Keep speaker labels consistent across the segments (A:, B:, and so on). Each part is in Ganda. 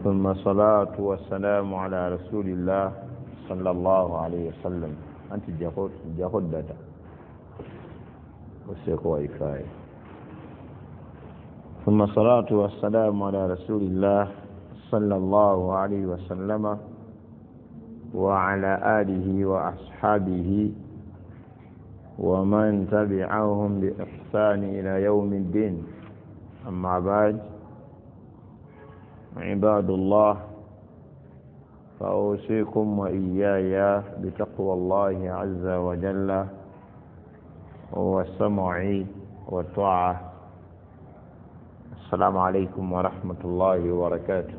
A: ثم الصلاة والسلام على رسول الله صلى الله عليه وسلم. أنت جاخد داتا وسيكو وايفاي. ثم الصلاة والسلام على رسول الله صلى الله عليه وسلم وعلى آله وأصحابه ومن تبعهم بإحسان إلى يوم الدين. أما بعد، عباد الله، فأوصيكم وإياي بتقوى الله عز وجل والسمع والطاعة. السلام عليكم ورحمة الله وبركاته.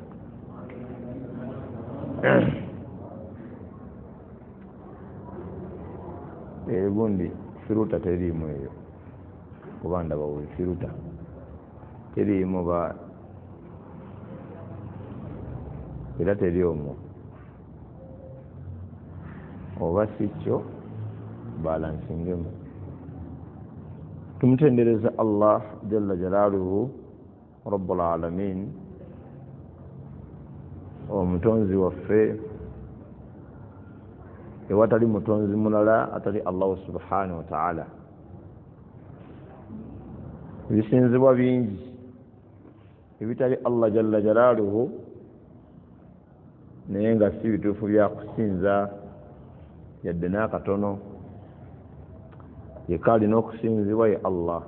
A: Egundi firuta terimu eyo kubanda bawe firuta terimu ba era teriomu oba sikyo balansingemu. Tumutendereza Allah jalla jalaluhu rabbul alamin, omutonzi waffe ewatali mutonzi mulala atali Allah subhanahu wa ta'ala. Ebisinzibwa bingi ebitali Allah jalla jalaluhu naye nga si bituufu bya kusinza yadde n'akatono. Yekka alina okusinzibwa ye Allah.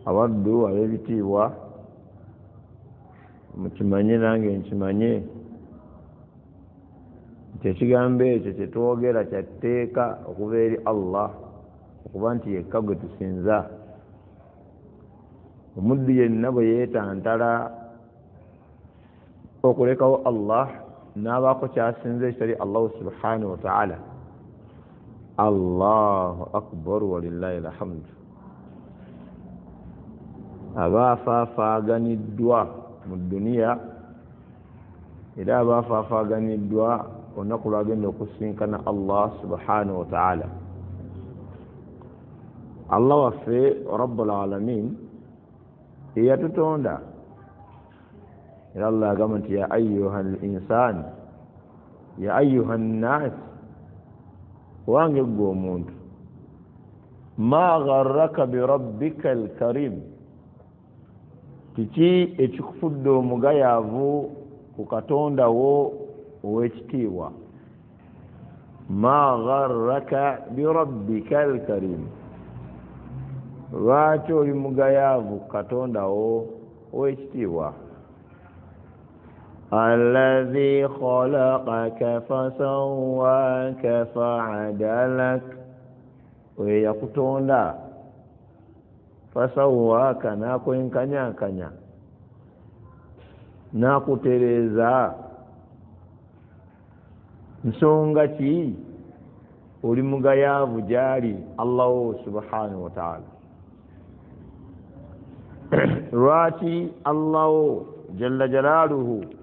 A: Awaddu ab'ebitiibwa mukimanye nange nkimanye nti ekigambo ekyo kye twogera kya tteeka okuva eri Allah okuba nti yekka gwe tusinza. Omuddu yenna bwe yeetantala okulekawo Allah n'abaako kyasinza ekitali Allah subhanahu wa ta'ala, Allahu akbar walillahi alhamdu, aba afaafaaganiddwa mu duniya era aba afaafaaganiddwa olunaku lwagenda okusinkana Allah subhanahu wa ta'ala. Allah waffe rabbul alamin eyatutonda era Allah agamba nti ya ayyuhal insan, ya ayyuhan nas, wange gwe omuntu, ma gharraka bi rabbika alkarim, kiki ekikufudde omugayaavu ku katonda wo ow'ekitiibwa. Ma gharraka bi rabbika alkarim, lwaki oli mugayaavu ku katonda wo ow'ekitiibwa. Alladhi khalaqaka fasawwaka fa'adalak, oyo yakutonda fasawwaka n'akwenkanyakanya n'akutereeza. Nsonga ki oli mugayaavu gyali Allah subhanahu wa ta'ala? Lwaki Allah jalla jalaluhu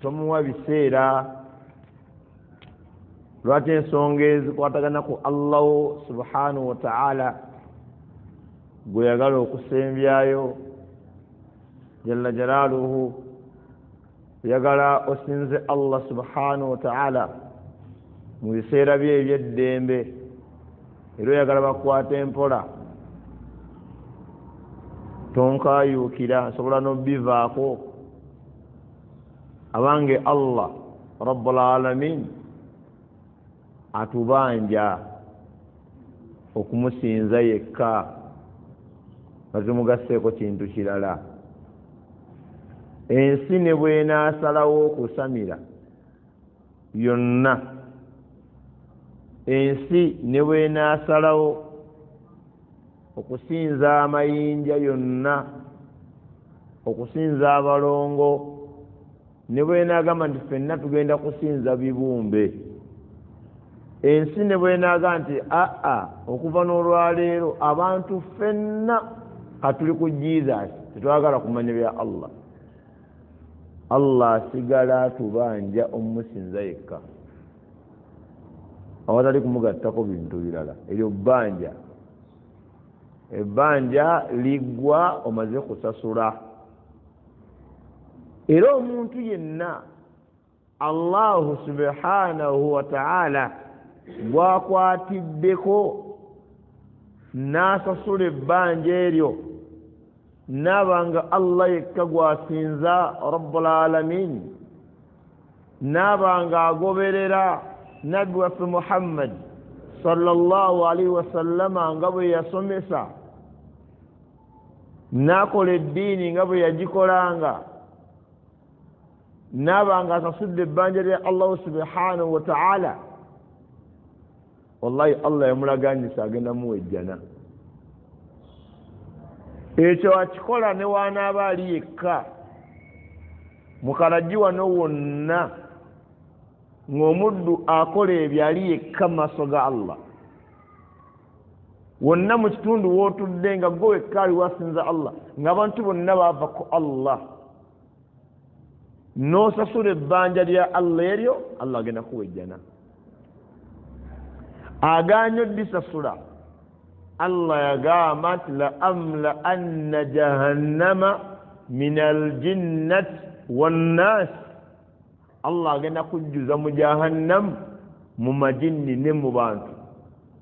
A: tomuwa biseera? Lwaki ensonga ezikwatagana ku Allah subhanahu wa ta'ala gwe yagala okusembyayo jalla jalaluhu, yagala osinze Allah subhanahu wa ta'ala mu biseera bye ebyeddembe, era yagala bakwata empola tonkayuukira nsobola n'obivaako. Abange Allah rabbul alamin atubanja okumusinza yekka, batumugaseeko kintu kirala. Ensi ne bw'enaasalawo okusamira yonna, ensi ne bw'enaasalawo okusinza amayinja yonna, okusinza abalongo, ne bw'enaagamba nti ffenna tugenda kusinza bibumbe, ensi ne bw'enaaga nti okuva n'olwaleero abantu ffenna katuli ku Jesus, tetwagala kumanya bya Allah, Allah asigala atubanja omumusinza yekka awatali kumugattako bintu birala. Eryo bbanja, ebbanja liggwa omaze kusasula. era omuntu yenna Allahu subhanahu wa ta'ala gwakwatiddeko n'asasula ebbanja eryo n'abanga Allah yekka gwasinza rabbul alamin n'abanga agoberera nabbi waffe Muhammad sallallahu alaihi wasallama nga bwe yasomesa n'akola eddiini nga bwe yagikolanga n'abanga asasudde ebbanja lya Allah subhanahu wa ta'ala, wallahi Allah yamulaganyisa agenda muwejjana. Ekyo akikola ne wanaaba ali yekka mukalagi wano wonna ng'omuddu akola ebyo ali yekka mu maaso ga Allah. Wonna mu kitundu wootudde nga gwe wekka ali wasinza Allah, ng'abantu bonna baava ku Allah, n'osasula ebbanja lya Allah eryo, Allah agenda kuwejjana. Agaanyi oddisasula, Allah yagamba nti la amla anna jahannama min aljinnati wannas, Allah agenda kujjuza mu jahannam mu majinni ne mu bantu.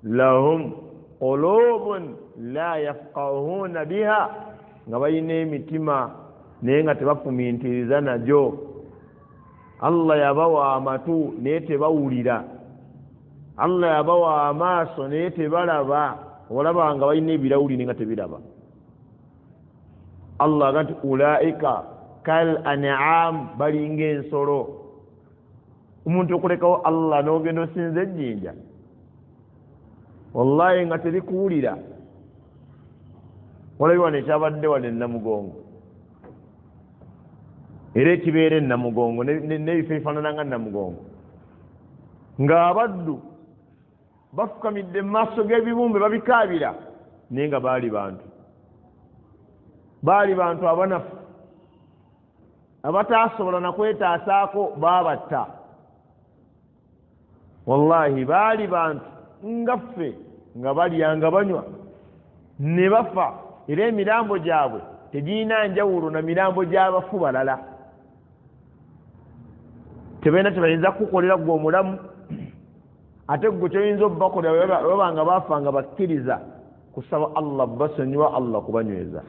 A: Lahum qulubun la yafqahuna biha, nga balina emitima naye nga tebafumintiriza nagyo. Allah yabawa amatu naye tebawulira, Allah yabawa amaaso naye tebalaba, olaba nga balina ebirawuli nga tebiraba. Allah agati ulaika kal an'am, balinga ensolo. Omuntu okulekawo Allah n'ogenda osinza ejjinja, wallahi nga terikuwulira. Walabi wano ekyabadde wano e Namugongo, era ekibeera e Namugongo n'ebifo ebifaanana nga Namugongo, ng'abaddu bafukamidde mu maaso g'ebibumbe babikaabira, naye nga baali bantu abanafu abataasobola na kwetaasaako, baabatta. Wallahi baali bantu nga ffe, nga balya nga banywa ne bafa, era emirambo gyabwe tegirina njawulo na mirambo gy'abafu balala. Tebayinza kukolera gwe omulamu, ate gwe kyoyinza obbakolera baba nga bafa nga bakkiriza kusaba Allah basonyiwa, Allah kubanyweza.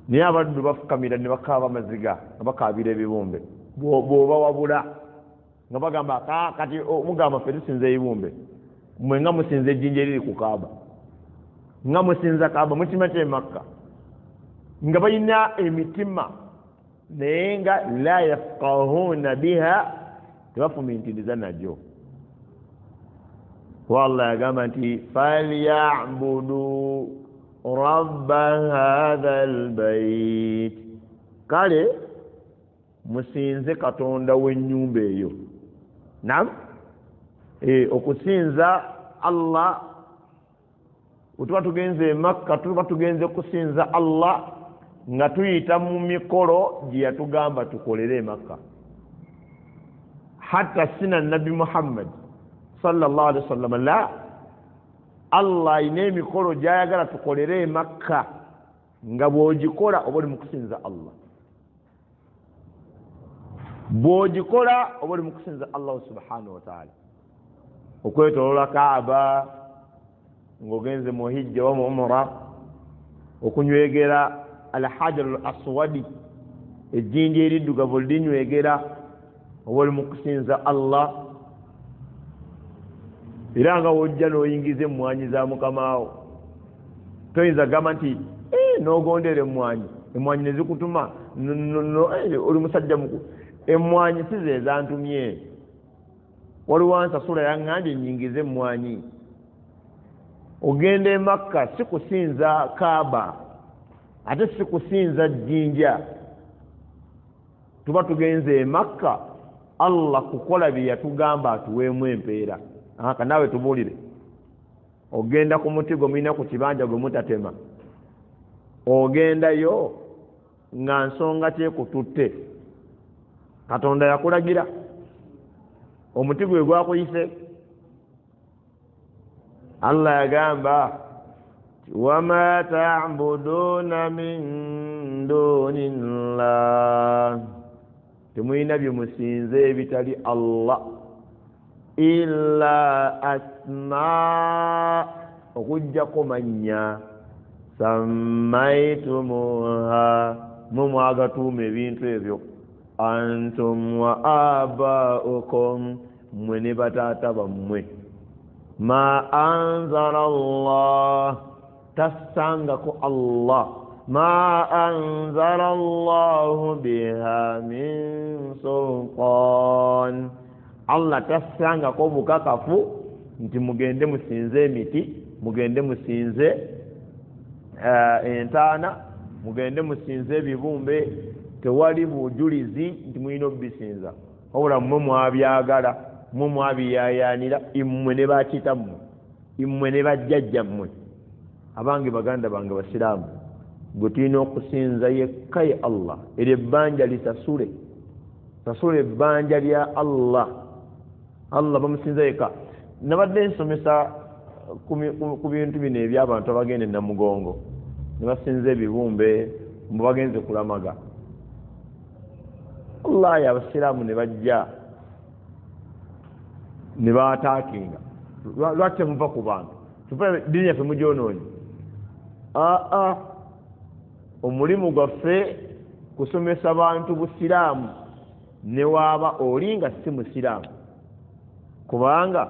A: Naye abaddu bafukamira ne bakaaba amaziga nga bakaabira ebibumbe, bw'oba wabula nga bagamba kati mugamba ffe tusinza ebibumbe, mmwe nga musinza ejjinja eriri ku Kaaba, nga musinza Kaaba mukima kye Makka, nga balina emitima naye nga la yafqahuna biha, tebafumintiriza nagyo. Allah yagamba nti falyabudu rabba hadha albayt, kale musinze Katonda w'ennyumba eyo. Naam, okusinza Allah, tuba tugenze e Makka, tuba tugenze kusinza Allah nga tuyita mu mikolo gye yatugamba tukolere e Makka. Hatta sina Nabi Muhammad sallallahu alaihi wasallam, la, Allah ayina emikolo gy'ayagala tukolere e Makka, nga bw'ogikola oba oli mu kusinza Allah. Bw'ogikola oba oli mu kusinza Allah subhanahu wa ta'ala. Okwetoloola Kaaba ng'ogenze mu hijja wa mu umra, okunywegera al-hajar al-aswadi, ejjinja eriddugavu linywegera, oba oli mu kusinza Allah. Era nga wojja n'oyingiza emmwanyi za mukamaawo, toyinza gamba nti n'ogondera emmwanyi ne zikutuma oli musajja mukulu. Emmwanyi si ze zantumye, waliwo nsasula yaŋŋambye nnyingize emmwanyi. Ogenda e Makka si kusinza Kaaba, ate si kusinza jjinja. Tuba tugenze e Makka Allah kukola bye yatugamba atuweemu empeera. Kanaawe tubuulire, ogenda ku muti gwe mulina ku kibanja gwe mutatema, ogendayo nga nsonga kyekututte, Katonda yakulagira, omuti gwe gwakuyise. Allah yagamba wama ta'buduna min dunillah, temulina bimusinze bitali Allah illa asma okujjako mannya sammaitumuha mumwagatuuma ebintu ebyo antum wa abaukum mmwe ne bataata bammwe ma anzala Allah tassangako Allah ma anzala Allahu biha min sultan Allah tassangako bukakafu nti mugende musinze emiti mugende musinze entaana mugende musinze ebibumbe tewali bujulizi nti mulina obisinza wabula mmwe mwabyagala mmwe mwabiyayanira immwe ne bakitammwe immwe ne bajjajjammwe abange baganda bange basiraamu gwe tulina okusinza yekka ye Allah eryo ebbanja lisasule sasula ebbanja lya Allah bamusinza yekka nabadde nsomesa ku bintu bino ebyabantu abagenda Namugongo ne basinza ebibumbe mbu bagenze kulamaga wallahi abasiraamu ne bajja ne baataakinga lwaki temuva ku bantu tufa ddiini yaffe mugyonoonye omulimu gwaffe kusomesa bantu busiraamu ne waaba olinga si musiraamu kubanga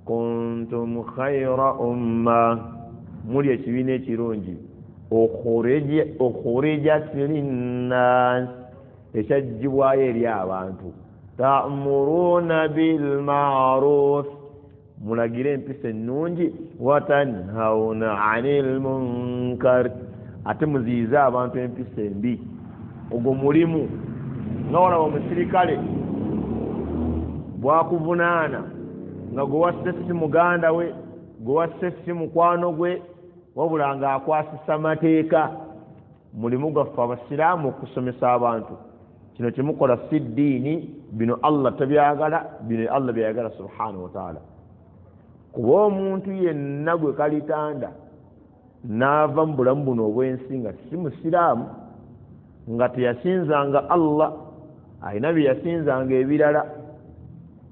A: kuntum khayra umma muli ekibiina ekirungi okhurijat linnas ekyajjibwayo eri abantu ta'muruna bilma'ruf mulagire empisa ennungi watanhauna 'anil munkar ate muziyiza abantu empisa embi ogwo mulimu nga walaba omusirikale bwakuvunaana nga gwe wasse si muganda we gwe wasse si mukwano gwe wabula nga akwasisa mateeka mulimu gwaffe abasiraamu okusomesa abantu kino kimukola si ddiini bino Allah tabyagala bino Allah byayagala subhanahu wa ta'ala kuba omuntu yenna gwe kalitanda n'ava mu bulamu buno obw'ensi nga si musiraamu nga teyasinzanga Allah alina bye yasinzanga ebirala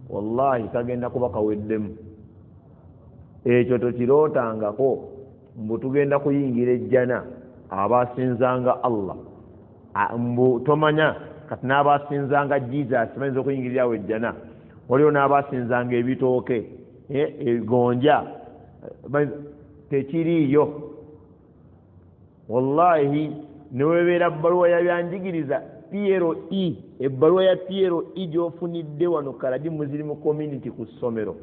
A: wallahi kagenda kuba kaweddemu ekyo tokirootangako mbu tugenda kuyingira ejjana abasinzanga Allah mbu tomanya kati n'abasinzanga Jesus bayinza okuyingirirawo ejjana waliwo n'abasinzanga ebitooke egonja tekiriiyo wallahi newebeera bbaluwa yabyanjigiriza PLE ebbaluwa ya PLE gyofunidde wano Kaladi Muslim Community ku ssomero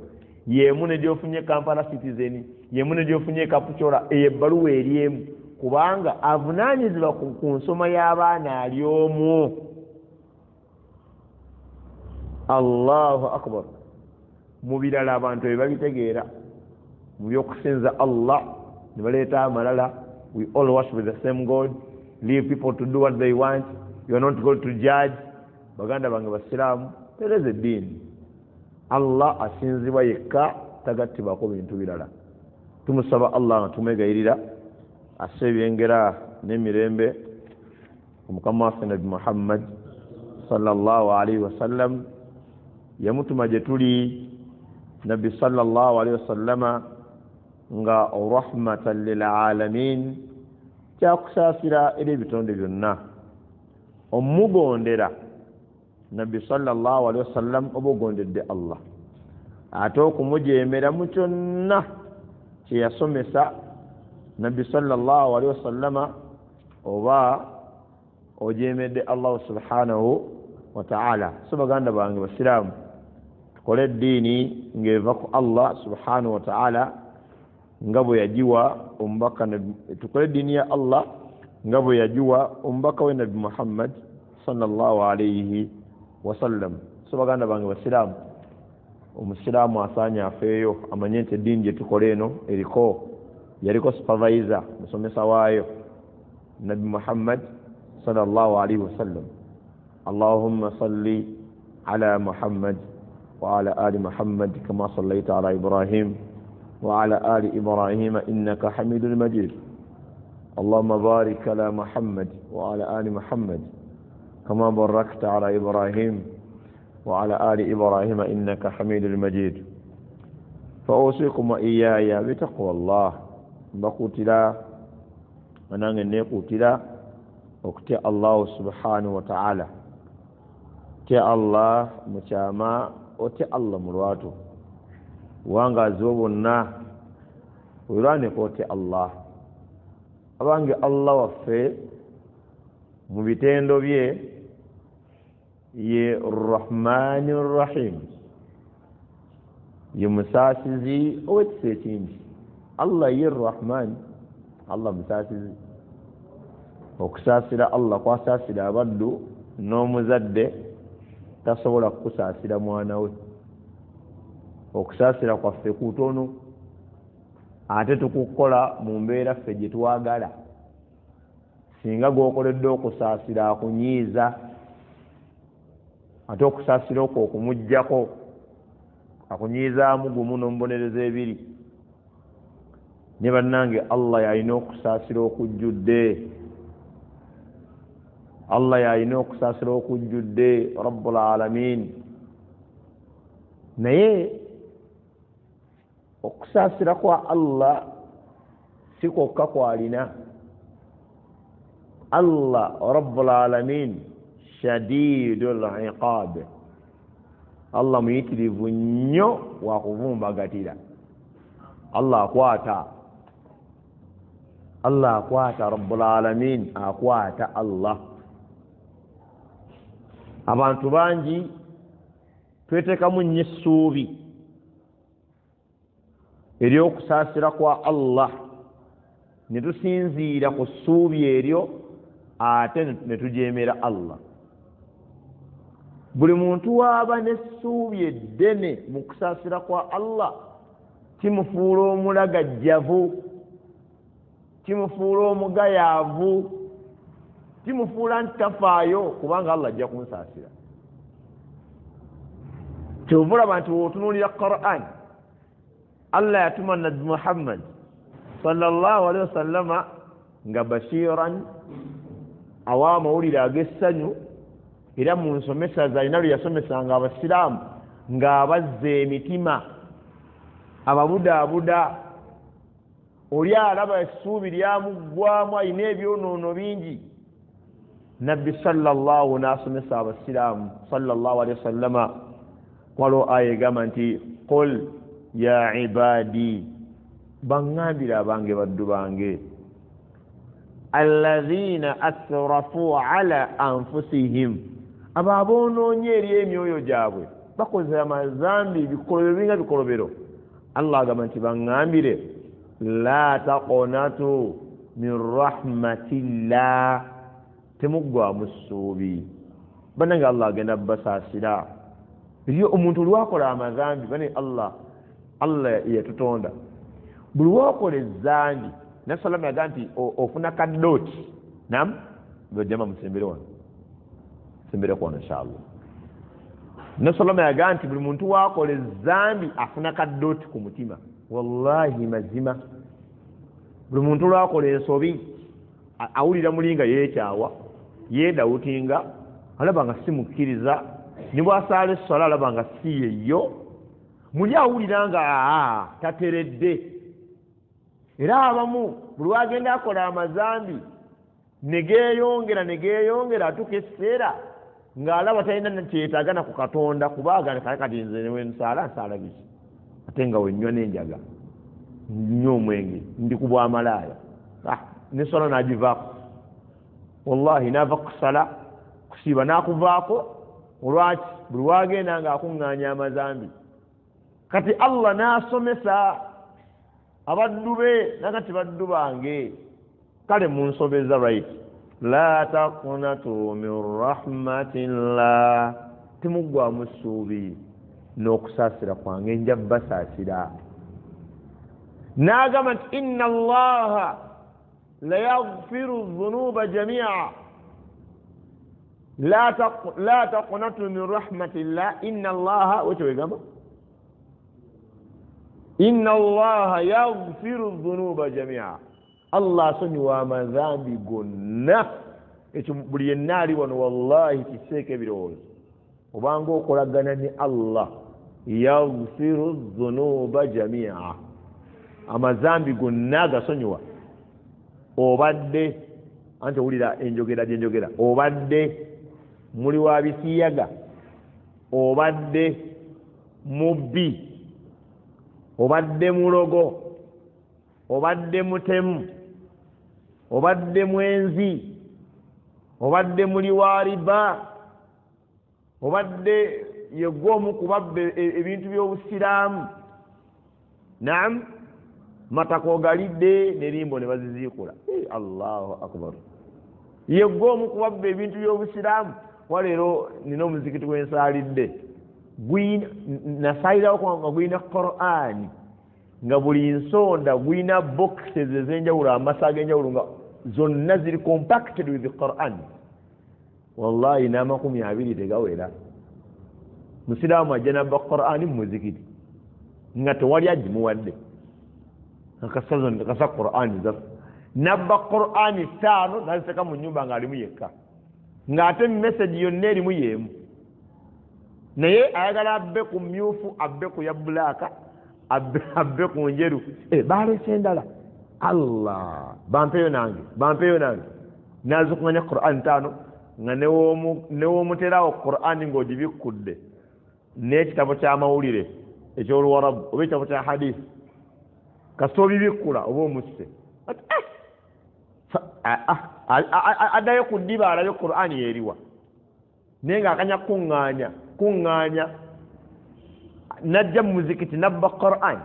A: yemu ne gyofunye Kampala Citizen yemu ne gyofunye Kapuchola ebbaluwa eryemu kubanga avunaanyizibwa ku nsoma y'abaana ali omu. Allahu akbar. Mu birala abantu ebabitegeera mu by'okusinza Allah ne baleeta amalala. We all worship the same God. Leave people to do what they want. You are not going to judge. Baganda bange basiraamu tereza eddiini. Allah asinzibwa yekka tagattibwako bintu birala. Tumusaba Allah nga tumwegayirira asse ebyengera n'emirembe omukama waffe Nabi Muhammad sallallahu alaihi wasallam yamutuma gye tuli Nabi sallallahu alaihi wasallama nga rahmatan lil alamin kyakusaasira eri ebitonde byonna omugondera Nabi sallallahu alaihi wasallam oba ogondedde Allah ate okumujeemera mu kyonna kye yasomesa Nabi sallallahu alaihi wasallama oba ojeemedde Allah subhanahu wa ta'ala. So baganda bange basiraamu tukole eddiini ng'eva ku Allah subhanahu wa ta'ala nga bwe yagiwa omubaka tukole eddiini ya Allah nga bwe yagiwa omubaka we Nabi Muhammad sallallahu alaihi wasallam. So baganda bange basiraamu omusiraamu asaanye afeeyo amanye nti eddiini gye tukole eno yaliko supervisor musomesa waayo Nabi Muhammad sallallahu alaihi wasallam. Allahumma salli ala Muhammad wa ala ali Muhammad kama sallaita ala Ibrahim wa ala ali Ibrahim innaka Hamidul Majid. Allahumma barik ala Muhammad wa ala ali Muhammad كما باركت على إبراهيم وعلى آل إبراهيم إنك حميد المجيد فأوصيكم وإياي بتقوى الله بقتلا ونغني قتلا وكتي الله سبحانه وتعالى تي الله مشاما وتي الله مرواته وانغا زوبنا ويراني قوتي الله abange Allah waffe mu bitendo bye ye Rahmanir Rahim ye musasizi owekisekindi Allah ye Rahman Allah musasizi okusasira Allah kwasasira abaddu n'omuzadde tasobola kukusasira mwana we okusasira kwaffe kutono ate tukukola mu mbeera ffe gye twagala singa gwokoledde okusaasira akunyiiza ate okusaasira okwo okumuggyako akunyiizaamu gumu n'omubonereza ebiri ne bannange Allah yalina okusaasira okujjudde Allah yalina okusaasira okujjudde Rabbul Alamin naye okusaasira kwa Allah si kwokka kwalina Allah Rabbul Alamin shadidul iqab Allah muyitirivu nnyo wa kuvumbagatira Allah akwata Rabbul Alamin akwata Allah abantu bangi twetekamu nnyo essuubi eryokusaasira kwa Allah ne tusinziira ku ssuubi eryo ate ne tujeemera Allah buli muntu waaba n'essuubi eddene mu kusaasira kwa Allah kimufuula omulagajjavu kimufuula omugayaavu kimufuula nti tafaayo kubanga Allah ajja kunsaasira kyovulaba nti wootunuulira Qur'an Allah yatuma Nabi Muhammad sallallahu alaihi wasallama nga bashiran awa mawulire ag'essanyu era mu nsomesa zalina lwe yasomesanga abasiraamu ng'abazza emitima ababudaabuda oli alaba essuubi lyamuggwamu alina ebyonoono bingi Nabbi sallallahu n'asomesa abasiraamu sallallahu alaihi wasallama waliwo aya egamba nti qul ya ibadi bangambira abange baddu bange alladhina asrafu ala anfusihim abo aboonoonye eri emyoyo gyabwe bakoze amazambi bikolobero binga bikolobero Allah agamba nti bangambire la taqonatu min rahmatillah temuggwamu ssuubi bannange Allah agenda basaasira eriyo omuntu lwakola amazambi bane Allah yetutonda buli wakola ezzangi nasalama yaga nti ofuna kadooti nam bwejama musembere wano sembere kwano inshallah nasalama yaga nti buli muntu wakola ezzambi afuna kadooti ku mutima wallahi mazima buli muntu lwakola ensobi awulira mulinga yeekyawa yeedawutinga alaba nga simukkiriza ne bw'asaala essala alaba nga si yeyo muli awulira nga tateredde era abamu buli wagenda akola amazambi negeeyongera atuuka ekiseera ng'alaba talina kyetaagana ku Katonda kubaaga kati nze nsaala biki ate nga wennywa n'enjaga nnywa omwenge ndi ku bwamalaaya n'essala n'agivaako wallahi naava kusala kusiiba n'akuvaako olwaki buli wagenda ng'akuŋŋaanya amazambi kati Allah n'asomesa abaddu be nakati baddu bange kale munsobeza right la taqnatu min rahmatillah timuggwamu ssuubi n'okusaasira kwange nja basaasira n'agamba nti inna allaha la yaghfiru dhunuba jamia la taqnatu min rahmatillah inna allaha wekyo wegamba inna allaha yaghfiru dhunuba jamia Allah asonyiwa amazambi gonna ekyo buli yenna ali wano wallahi kiseeko ebirowoozo obanga okolagana ne Allah yaghfiru dhunuba jamia amazambi gonna agasonyiwa obadde anti owulira enjogera gyenjogera obadde muli wa bisiyaga obadde mubbi obadde mulogo obadde mutemu obadde mwenzi obadde muli wa riba obadde yegwomu kubabba ebintu by'obusiraamu naam mataka ogalidde nerimbo ne baziziikula allahu akbar yegwomu kubabba ebintu by'obusiraamu waleero nina omuzikiti gwensaalidde nasaalirawo nga gwina Qur'an nga buli nsonda gwina boxes ez'enjawulo amasa ag'enjawulo nga zonna ziri compacted with the Qur'an wallahi n'20 tegawera musiraamu ajja nabba Qur'an mu muzikiti nga tewali agimuwadde akasa Qur'an zafu nabba Qur'an 5 naziteka mu nyumba nga alimu yekka ng'ate message yonna erimu yeemu naye ayagala abbe ku myufu abbe ku ya bbulaaka abbe ku njeru baleese endala Allah bampeyo nange nazikuŋŋanya Qur'an 5 nga newomuterawo Qur'an ng'ogibikkudde n'ekitabo ky'amawulire eky'oluwarabu oba ekitabo kya hadisi kasita obibikkula oba omusse addayo ku ddiba alayo Qur'an yeeriwa naye ng'akanya kuŋŋaanya najja mu muzikiti nabba Qur'an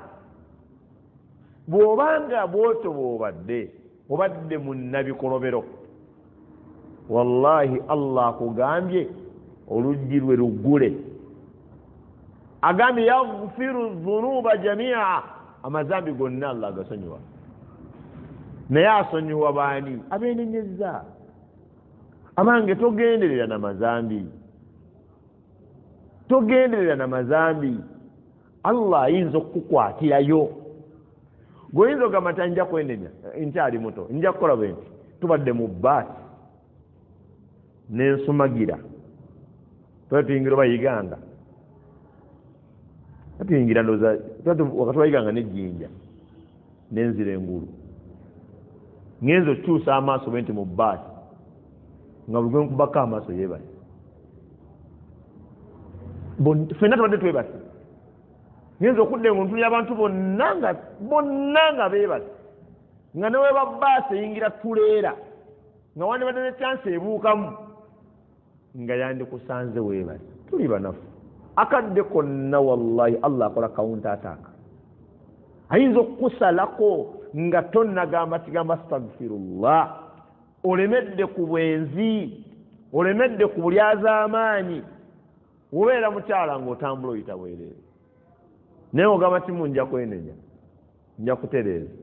A: bw'obanga bw'otyo obadde mu nabikolobero wallahi Allah akugambye oluggi lwe luggule agambye yaghfiru dhunuba jamia amazambi gonna Allah agasonyiwa naye asonyiwa baani abeenenyezza amange togenderera na mazambi Allah ayinza okukukwatirayo gweoyinza ogamba nti nja kwenenya nkyali muto nja kukola bwe nti tubadde mu bbaasi nensumagira tuyingira bayiganga tuyingira ndoza wakati bayiganga nejjinja nenzira engulu ngenza okyusa amaaso bwe nti mu bbaasi nga buli gwenkubako amaaso yeebase ffenna tubadde twebase ngenza okudda engo ntuli abantu bonna nga beebase nga newe babbaasi eyingira tuleera nga wandibadde ne chance ebuukamu nga yandikusanze weebase tuli banafu akadde konna wallahi Allah akola counter attack ayinza okukusalako nga tonnagamba kigamba astaghfirullah olemedde ku bwenzi olemedde ku bulyazaamaanyi obeera mukyala ng'otambula oyita bwereere naye ogamba timu nja kwenenya nja kutereeza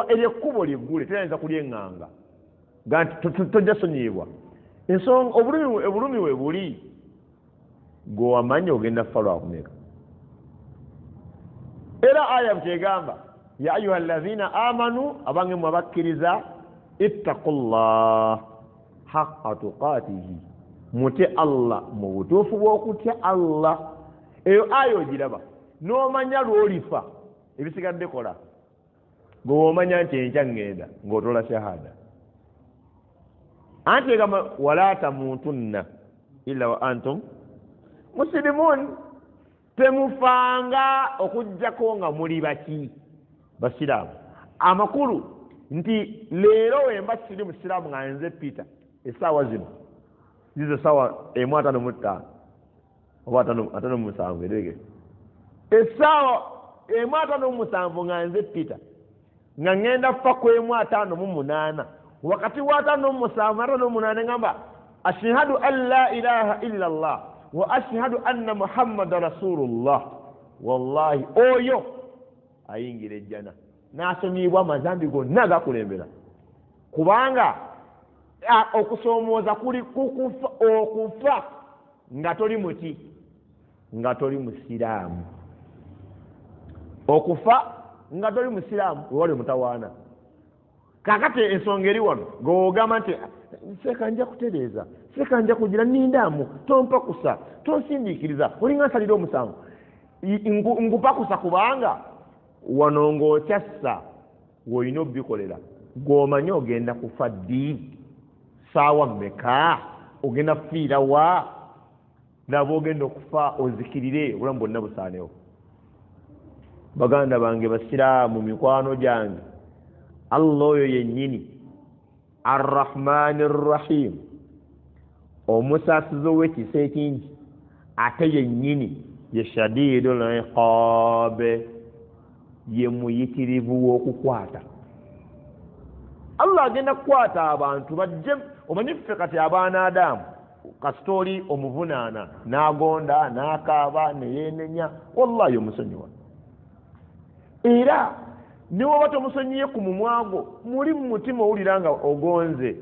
A: eryo ekkubo liggule terayinza kulyeŋŋanga ga nti tojja sonyiibwa ensonga obulumi we buli gwe wamanya ogenda kufa lwakumeka era aya bkyegamba ya ayuha alladhina amanu abange mwe abakkiriza ittaqullah haqqa tuqatihi mutye Allah mu butuufu bw'okutya Allah eyo aya ogiraba n'omanya lw'olifa ebisigadde kola gwe womanya nti enkya ŋŋenda ng'otola shahada anti egamba wala tamutunna illa wa antum musilimun temufanga okujjako nga muli baki basiraamu amakulu nti leero wemba siri musiraamu nga nze Peter essaawa zino zizo essaawa 1:55 oba 5:57 erege essaawa 1:57 nga nze Peter nga ngenda fa ku 1:58 wakati wa 5:58 ngamba ashhadu an la ilaha illa Allah wa ashhadu anna Muhammadan rasulullah wallahi oyo ayingira ejjana n'asonyibwa amazambi gonna gakulembera kubanga okusoomooza kuli okufa nga toli muti nga toli musiraamu okufa nga toli musiraamu wewali mutawaana kakati ensonga eri wano ng'ogamba nti seeka nja kutereeza seeka nja kugira nindaamu tompakusa tonsindiikiriza olinga nsalira omusango ngupakusa kubanga wano ng'okyassa w'olina obbikolera gw'omanyi ogenda kufa ddi saawa mmeka ogenda kufiira wa naba ogenda okufa ozikirire obulamu bwonna busaanewo. baganda bange basiraamu mikwano gyange Allah oyo yennyini arrahmani rrahim omusaasizo w'ekisa ekingi ate yennyini ye shadidul iqaabe ye muyitirivu w'okukwata. Allah agenda kukwata abantu bajje omanyi ffe kati abaana Adamu kasitooli omuvunaana n'agonda n'akaaba ne yeenenya wallahi omusonyiwa era ne woba tomusonyiye ku mumwago muli mu mutima owulira nga ogonze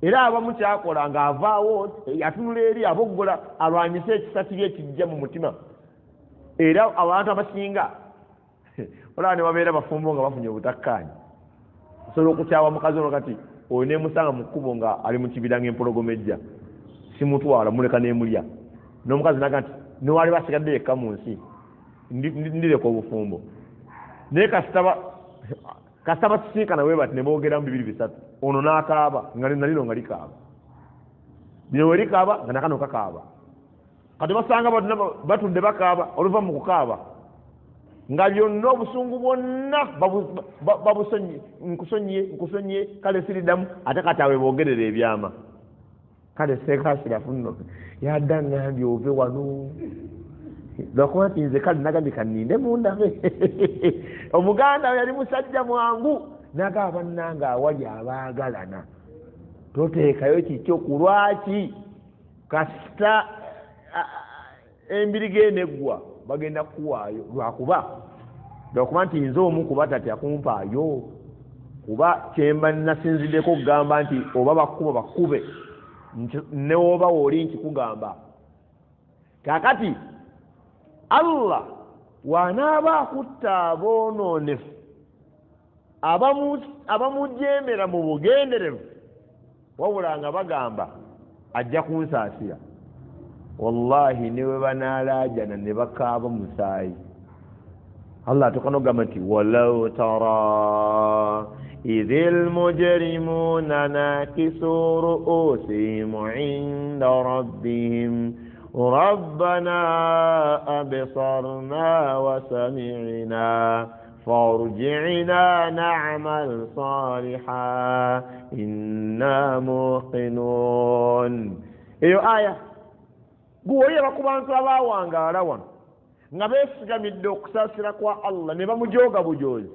A: era abamu kyakola ng'avaawo yatunula eri aboggola alwanyise ekisatiri ekijja mu mutima. Era abantu abasinga olaba ne babeera bafumbo nga bafunye obutakkaanya osobola okukyawa mukazi ono kati oyo nemusanga mu kkubo nga ali mu kibira ng'empologoma ejja simutwala muleka n'emulya n'omukazi naga nti newali basigadde yekka mu nsi ndireka obufumbo naye kasita basisinkana we bati ne boogeramu 2-3 ono n'akaaba nga nalino nga likaaba lino we likaaba nga nakano kakaaba kati basanga batudde bakaaba oluva mu kukaaba nga byonna obusungu bwonna nkusonyiye kale siriddamu ate kati awe boogerera ebyama kale seekasirafu nno yadda ngambye ove wano lwakuba nti nze kale nagambye kanninde mundabe omuganda we yali musajja mwangu nagamba bannanga awali abaagalana toteekayo kikyo ku lwaki kasita embiriga eneggwa bagenda kuwaayo lwakuba nti nze omu kuba tatya kumpaayo kuba kyemba nasinziddeko okugamba nti oba bakube ne woba wooli nkikugamba. Kakati Allah wanaaba akutta aboononefu abamujeemera mu bugenderevu wabula nga bagamba ajja kunsaasira, wallahi newe banaalaajana ne bakaaba musaayi. Allah tukanogamba nti walau tara idhil mujrimuna nakisu ru'usihim inda rabbihim rabbana absarna wa sami'na farji'na na'mal salihan inna muqinun. Eyo aya guwoyera ku bantu abaawangaala wano nga beesigamidde okusaasira kwa Allah ne bamujooga bujoozi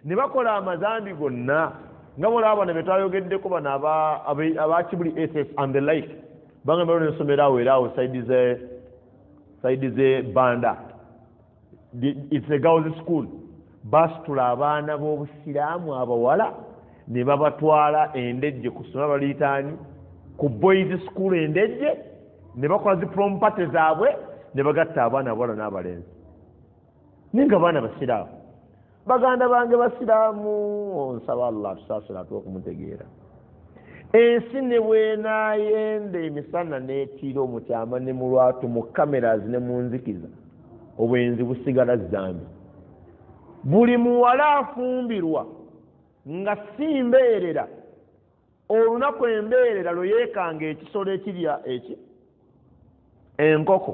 A: ne bakola amazambi gonna nga bwolaba ne betwayogeddeko bano aba Kibuli SS and the like banga mbero n'ensomero awo era awo saidi ze Banda. It's a girls school. Basitula abaana b'obusiraamu abawala ne babatwala endejje kusoma baliitaani ku boys school endejje ne bakola zi prom party zaabwe ne bagatta abaana abawala n'abalenzi ninga baana basiraamu. Baganda bange basiraamu onsaba Allah tusaasira okumutegeera. Ensi ne bw'enaayenda emisana n'ekiro mu kyama ne mu lwatu mu cameras ne mu nzikiza obwenzi busigala zambi. Buli muwala afumbirwa nga si mbeerera olunaku embeerera lwe yeekanga ekisolo ekirya eki enkoko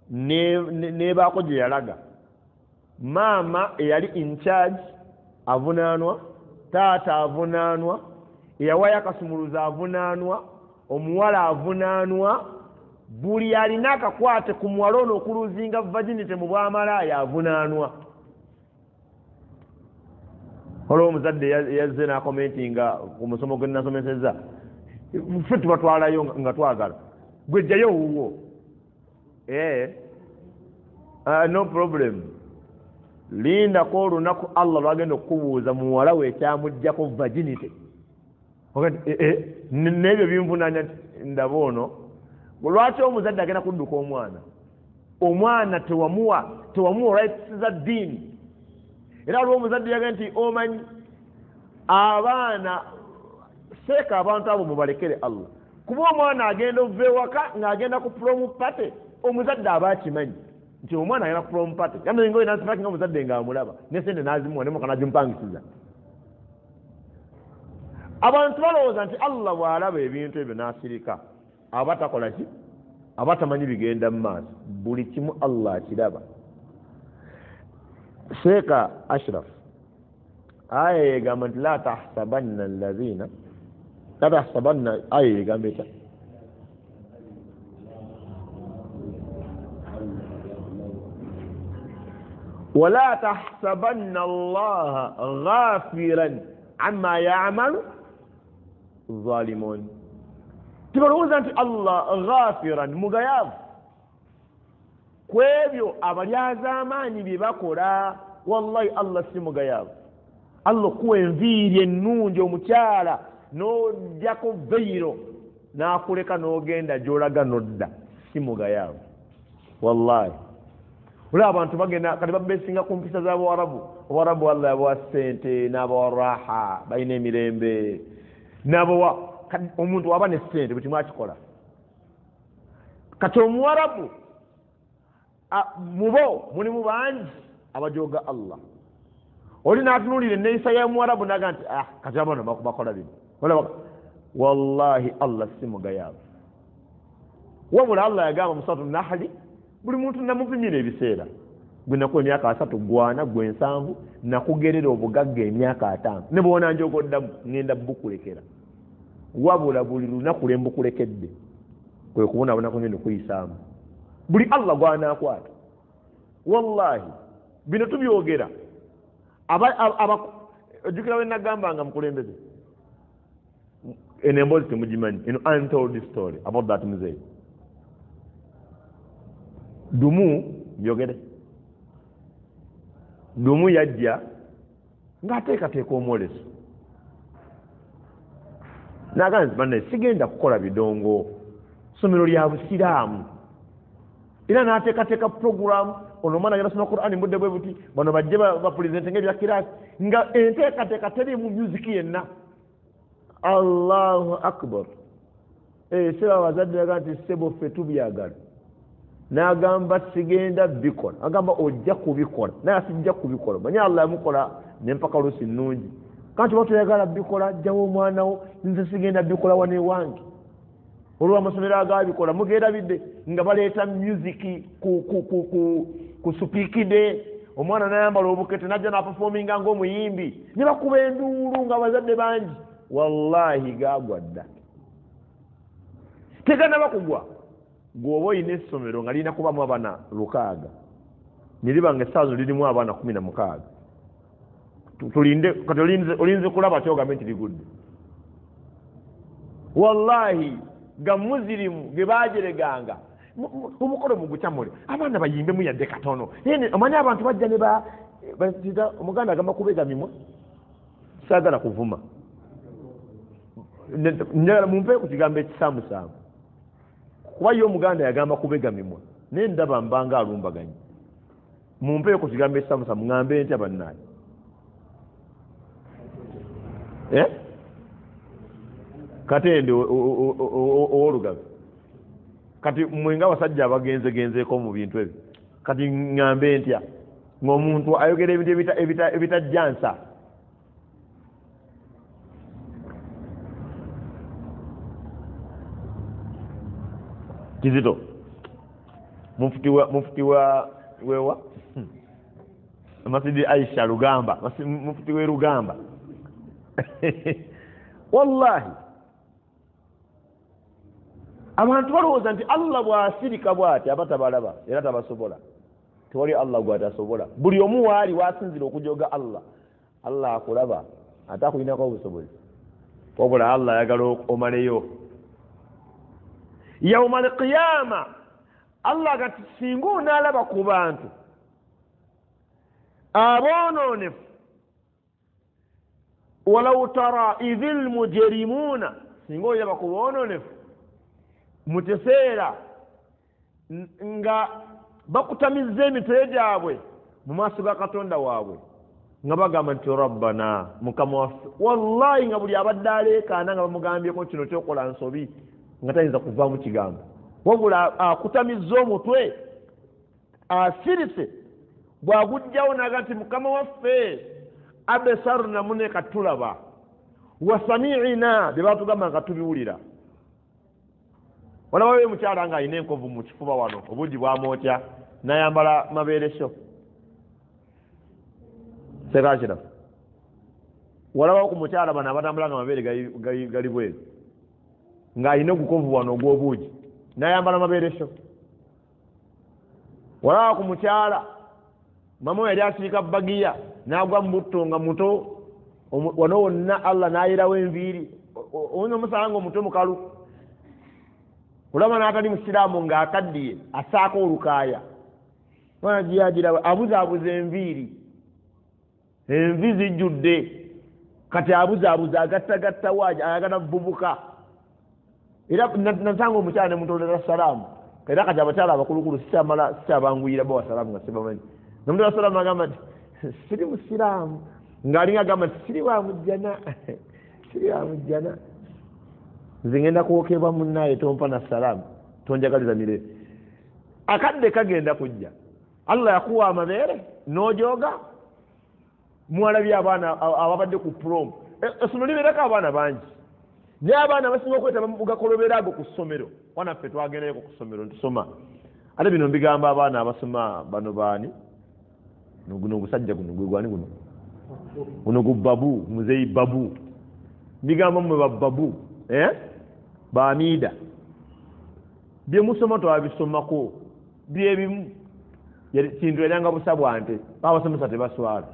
A: nebaako gye yalaga maama eyali in charge avunaanwa, taata avunaanwa, eyawayo akasumuluzo avunaanwa, omuwala avunaanwa, buli alina akakwate ku muwala ono okuluzinga virginity mu bwamalaaya avunaanwa. Olwo omuzadde yazze n'akomentinga ku musomo gwe nasomesezza ffe tubatwalayo nga twagala gwe jjayo wuwo no problem. Lindako olunaku Allah lwagenda okukubuuza muwala we ekyamuggyako virginity n'ebyo bimvunanya ndaba ono lwaki omuzadde agenda kudduka omwana tewamuwa rights za ddiini. Era lwo omuzadde yagenda nti omanyi abaana seeka abantu abo mubalekere Allah kuba omwana agenda ova ewaka ng'agenda ku prom party omuzadde aba akimanyi nti omwana agenda ku prom party yamwe ngoye nasipaki nga omuzadde ng'amulaba nesente n'azimuwa nemuka n'azimpangisiza abantu balowooza nti Allah bw'alaba ebintu ebyo n'asirika aba takola ki aba tamanyi bigenda mu maaso buli kimu Allah akiraba Sheikh Ashraf aya yegamba nti la tahsabanna alladhina la tahsabanna aya yegamba eta ولا تحسبن الله غافلا عما يعمل الظالمون تبروز أنت الله غافرا مغياب kwebyo abalyazaamaanyi bye bakola wallahi Allah si mugayaavu Allah kuwa enviiri ennungi omukyala n'ojjako veiro n'akuleka n'ogenda gy'olaga n'odda si mugayaavu wallahi olaba abantu bagenda kati babesinga ku mpisa z'Abawarabu Allah yabawa ssente n'abawa raha balina emirembe n'abawa omuntu waba ne ssente buli kimu akikola kati Omuwarabu mubo mulimu bangi abajoga Allah oli n'atunuulira enneeyisa y'Omuwarabu naga nti kati abano bakola bino wallahi Allah si mugayaavu wabula Allah yagamba mu Suratu Nahli buli muntu namupimira ebiseera gwe nakuwa emyaka 3 gwana gwe 7 nakugerera obugagga emyaka 5 ne bwona njogoddamu ngenda bukulekera wabula buli lunaku lembukulekedde kwe kubonabona kunyendo kuyisaamu buli Allah gwanakwata wallahi bino tubyogera ojjukira we nagambanga mukulembeze enembozi temugimanyi eno untold story about that muzee Dumu byogere Dumu yajja ng'ateekateeka omwoleso naganzi banne sigenda kukola bidongo somero lya busiraamu era n'ateekateeka program ono omwana agenda soma Qur'ani mbudde bwe buti bano bajje bapulezente ng'ebya kiraasi nga enteekateeka teri mu music yenna Allahu akbar seba abazadde baga nti sebo ffe tubyagala n'agamba sigenda bikola agamba ojja kubikola naye asijja kubikola manyi Allah yamukola n'empaka oluusi nnungi kanti batoyagala bikola jjawo omwanawo nze sigenda bikola wane wange olwo amasomero agabikola mugerabidde nga baleeta music ku supiikide omwana n'ayambala obukete najja n'aperforminga ng'omuyimbi ne bakuba enduulu ng'abazadde bangi wallahi gagwadda tegana bakugwa gwoba oyina essomero nga lirina kubamu abaana 6 ne liba nga essaazo lirimu abaana 16 tulinde kati olinze kulaba kyogambe nti ligudde wallahi ga muzirimu ge bajereganga omukolo mugukyamule abaana bayimbe muyadde katono omanyi abantu bajja ne batita omuganda agamba kubegamimwa saagala kuvuma njagala mumpe ku kigambo ekisaamusaamu kuba yo omuganda yagamba kubegamimwa naye ndaba mbanga alumbaganye mumpe ku kigambo ekisaamusaamu ŋŋambe ntya bannaye katende ow'olugabe kati mwenga abasajja abagenzegenzeeko mu bintu ebyo kati ŋŋambe ntya ng'omuntu ayogera ebintu ebitajjansa Kizito mufti wa wewa Masidi Aisha Lugamba mufti we Lugamba wallahi abantu balowooza nti Allah bw'asirika bw'ati abatabalaba era tabasobola tewali Allah gw'atasobola buli omu waali wasinzira okujoga Allah akulaba ate akulinako obusobozi wabula Allah ayagala omaleyo yawma al-qiyama Allah gati singa onaalaba ku bantu aboononefu walau tara idhil mujrimuna singa olaba ku boononefu mu kiseera nga bakutamizza emitwe gyabwe mu maaso ga Katonda waabwe nga bagamba nti rabbana mukama waffe wallahi nga buli abadde aleekaana nga bamugambyeko kino kyokola nsobi nga tayinza kuvaamu kigambo wabula akutamizza omutwe asirise bwagujjawo naga nti mukama waffe abesarna mune katulaba wasamiina bye batugamba nga tubiwulira walabayo mukyala nga alina enkovu mu kifuba wano obugi bwamwotya nayambala mabeeresho sekakira walabawo ku mukyala bano abatambula nga mabeere gali bweru ng'alina ogukovu wano ogw'obuugi nayambala mabeeresho walabawo ku mukyala mama yali asirika bagiya n'agwa mu butto nga muto wano wonna Allah n'ayerawo enviiri ono omusala nga omutwe mukalu olaba n'atali musiraamu ng'akaddiye asaako olukaaya mwana giyagiraba abuzaabuza enviiri envi zijjudde kati abuzaabuza agattagattawo ayagala bubuka era nasanga omukyala ne mutolera salaamu era kati abakyala abakulukulu sikyabanguyira bawa salaamu nga sibamanyi nomutolera salaamu agamba nti siri musiraamu ng'alinga agamba nti siri wamujjana siri wamujjana nze ngenda kwokebwa munnaye tompa na salaamu tonjagaliza mirembe akadde kagenda kujja Allah yakuwa amabeere n'ojooga mwalabye abaana ababadde ku prom essomero libeerako abaana bangi naye abaana basinga okwetaba mu gakolobera ago ku ssomero wanaffe twagendayoko ku ssomero ntusoma ate bino mbigamba abaana abasoma bano baani guno ogusajja guno gwe gwani guno guno gu babu muzeyi babu mbigamba mmwe bababu baamiida bye musoma twabisomako byebimu kintu eranga busa bwante abasomesa tebaswala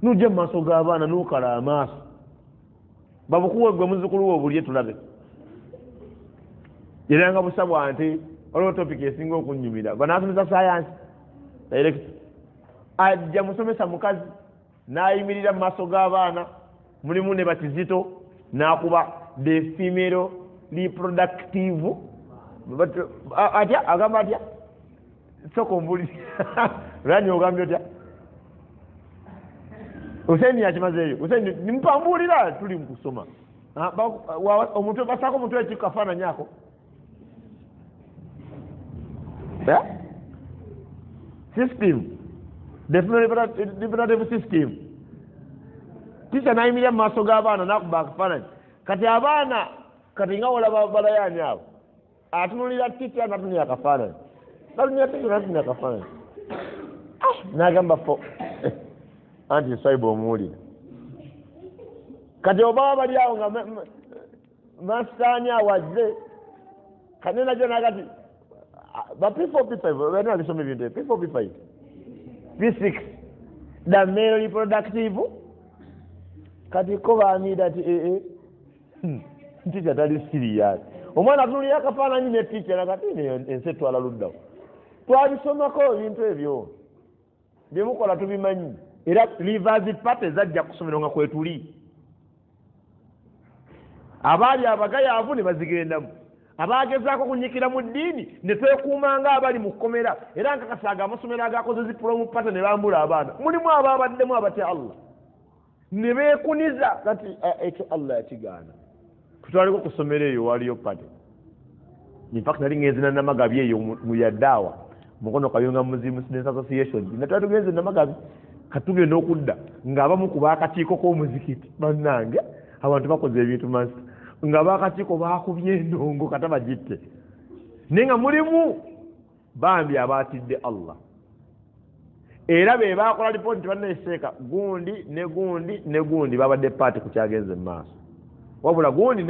A: nujja mu maaso g'abaana n'okala amaaso babukuwe gwe muzukulu we obulye tulabe eranga busa bwante waliwo topiki esinga okunnyumira banaasomesa sayansi direct ajja musomesa mukazi n'ayimirira mu maaso g'abaana mulimu ne bakizito n'akuba the female reproductive atya agamba atya soko mbuli lani ogambye otya Useni yakimazeeyo Useni nimpambulira tuli mukusoma omuntu basako omuntu ekikafana nyako system definitely system tisha nayimirira mu maaso g'abaana nakuba akafaananyi kati abaana kati nga olaba balayani abo atunulira titya natunira akafaananyi natunira akafaananyi nagamba fo anti saibo omuwulira kati oba bali awo nga masitaani awazze kanena gyo nagati ba P4 bena bisome bintu P4 P6 the male reproductive kati ko baamida ti nticha tali serious omwana atunulira akafaananyi ne ticha nakati ense twala luddawo twabisomako ebintu ebyo byemukola tubimanyi era rivers party zajja kusomera nga kwetuli abaali abagayaavu ne bazigendamu abagezaako kunyikira mu ddiini ne twekuumanga abali mu kkomera era nkakasaaga amasomero agakoze zipromu party ne bambula abaana mulimu ababaddemu abatya Allah ne beekuniza kati ekyo Allah yakigaana tutwaliko kusomera eyo waliyo party infact nali ngenze na Namagabi eyo mu Yaddawa mukono kayunga Muslim Students Association natwali tugenze Namagabi katugenda okudda ng'abamu ku baakakiiko k'omuzikiti bannange abantu bakoze ebintu master nga baakakiiko baakubye endongo kata bagitte naye nga mulimu bambi abaatidde Allah era be baakola lipooti nti banneeseeka gundi babadde paati ku kyagenze mu maaso wabula gundi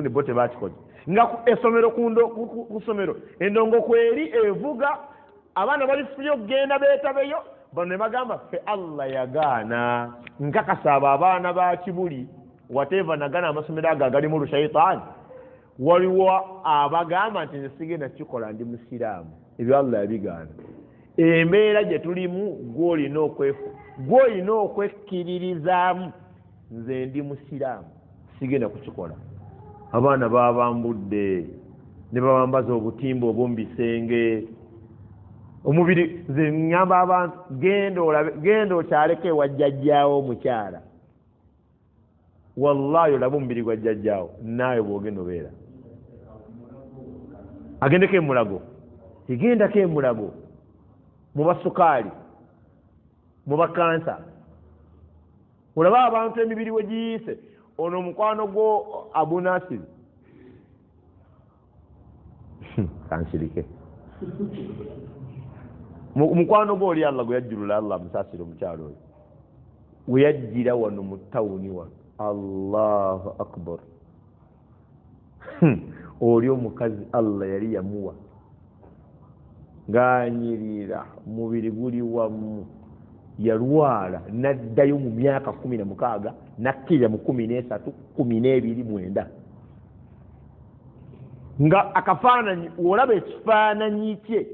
A: bo tebaakikoze nga essomero ku ssomero endongo kweri evuga abaana bali free okugenda beetabeyo bano ne bagamba ffe Allah yagaana nkakasa abo abaana ba kibuli whatever nagana amasomero ago agalimu olushayitaani waliwo abagamba nti nesigenda kikola ndi musiraamu ebyo Allah yabigaana embeera gye tulimu gw'olina okwekkiririzaamu nze ndi musiraamu sigenda kukikola abaana babambudde ne babambaza obutimba obwomu bisenge omubiri nze ngamba abantu genda okyaleko ewajjajjaawo omukyala wallahi olaba omubiri gwa jjajjaawo naawe bwogenda obeera agendeko emulago egendako emulago mu basukaali mu bakansa olaba abantu emibiri we giyiise ono omukwano gwo abunasiri kansirike mukwano gwo oli Allah gwe yajjulula Allah musasire omukyalo oyo we yajjira wano mu tawuni wano Allahu akbar oli omukazi Allah yali yamuwa nganyirira mubiri guli wamu yalwala naddayo mu myaka 16 nakkira mu 13 12 nga akafaananyi olaba ekifaananyi kye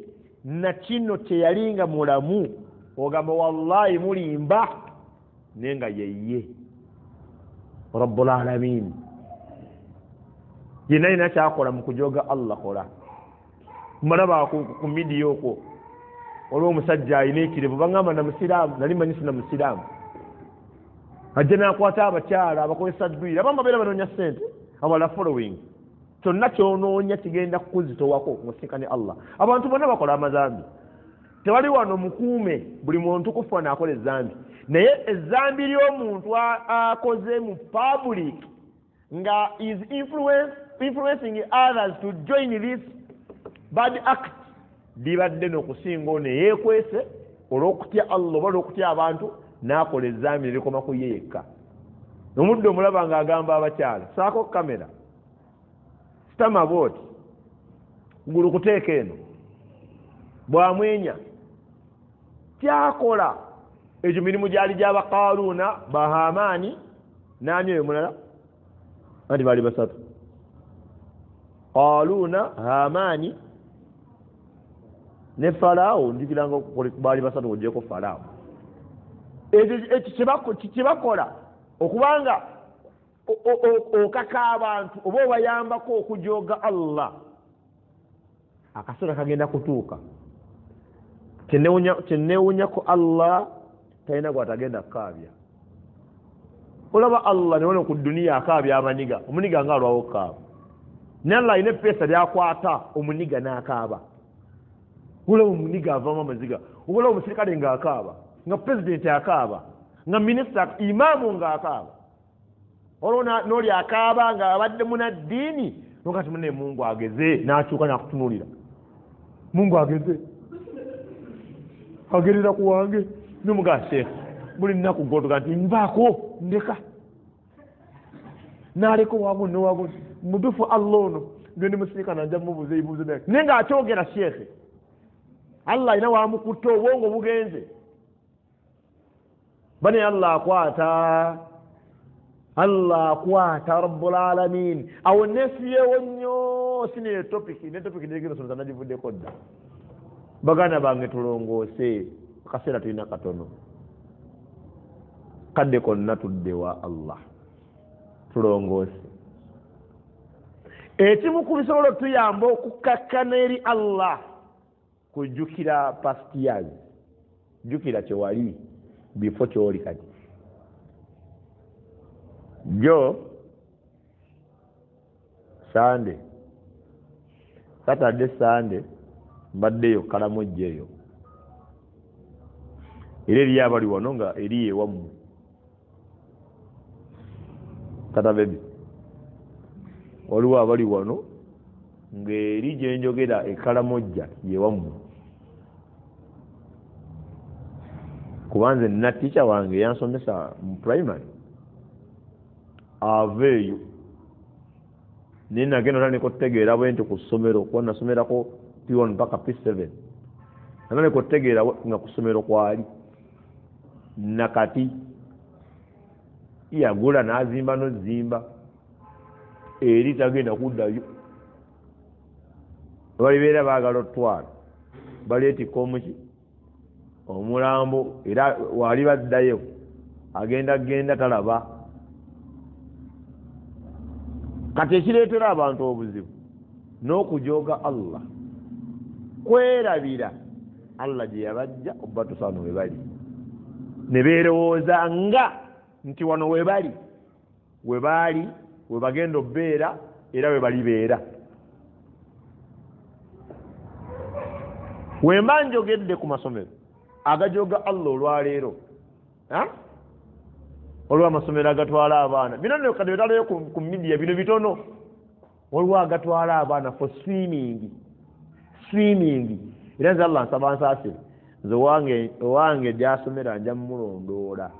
A: na kino teyalinga mulamu ogamba wallahi mulimba nenga yeye rabbul alamin yena ina kyakola mu kujoga Allah kola mmalaba ku midiya okwo olwo omusajja ayina ekirevu bangamba na musiraamu nali manyisi na musiraamu ajja nakwata abakyala abakozesa ddwiri abamu babeera banoonya ssente abala following kyonna kyonoonya kigenda kukuzitowako musinkane Allah abantu bonna bakola amazambi tewali wano mukuume buli muntu kufa naakola ezambi naye ezambi ly'omuntu akoze mu public nga is influencing others to join this bad act libadde n'okusinga ono yeekwese olw'okutya Allah oba olw'okutya abantu n'akola ezambi erikoma ku ye yekka omudde omulaba ng'agamba abakyala saako kamera sitama booti ngulu kuteeka eno bwamwenya kyakola egyo mirimu gyali gy'abaqaaluuna bahamaani naani oyo mulala anti baali basatu qaaluuna hamaani ne falaawo njukira nga baali basatu ogyeko falaawo ekyo kyebakola okubanga okaka abantu oba obayambako okujooga Allah akaseera kagenda kutuuka kyenewunyako Allah talina gwatagenda kukaabya olaba Allah newona ku duniya akaabya amaniga omuniga nga alwawo kaaba naye Allah alina eppeesa lyakwata omuniga n'akaaba olaba omuniga avaamu amaziga olaba omusirikale ng'akaaba nga pulezidenti akaaba nga minisita imaamu ng'akaaba olwo n'oli akaaba nga abadde munaddiini nokati munne Mungu ageze n'akyuka n'akutunuulira Mungu ageze agerera ku wange n'omugaa sheekh buli nnaku gotoga nti nvaako ndeka n'aleka owamu n'owamu mudufu Allah ono gwe ndi musirika najja mubuuza ebibuuzo naye naye ng'akyogera sheekhe Allah alina wamukutta obwongo bugenze bane Allah akwata rabbul alamin awo nesiyewo nnyo sine topic negeno sonza nagivuddeko dda baganda bange tulongoose akaseera tulina katono kadde konna tuddewa Allah tulongoose ekimu ku bisobola tuyamba okukakkana eri Allah kujjukira past years jjukira kyewali bifo kyoli kati jo Saturday Sunday mbaddeyo Kalamojje eyo era eriyo abali wano nga eriyo ewammwe tata bebi waliwo abali wano ng'eri gye njogera Kalamojja yewammwe kubanze nina teacher wange yansomesa mu primary aveeyo naye nagenda otandika okutegeera bwe nti ku ssomero kuba nasomerako P1 mpaka P7 natandika okutegeera nga ku ssomero kwali nakati yagula n'azimba n'ozimba eri tagenda kuddayo balibeera baagala otwala baleetika omuki omulambo era wali baddayo agenda talaba kati ekireetera abantu obuzibu n'okujooga Allah kwerabira Allah gye yabajja oba tusaana we bali ne beerowooza nga nti wano we bali we bagenda obbeera era we balibeera. Wemba njogedde ku masomero agajoga Allah olwaleero olw'amasomero agatwala abaana bino nno kati betalayo ku media bino bitono olwa agatwala abaana for swimming era nze Allah nsaba nsaasire nze owange gyasomera nja mulondoola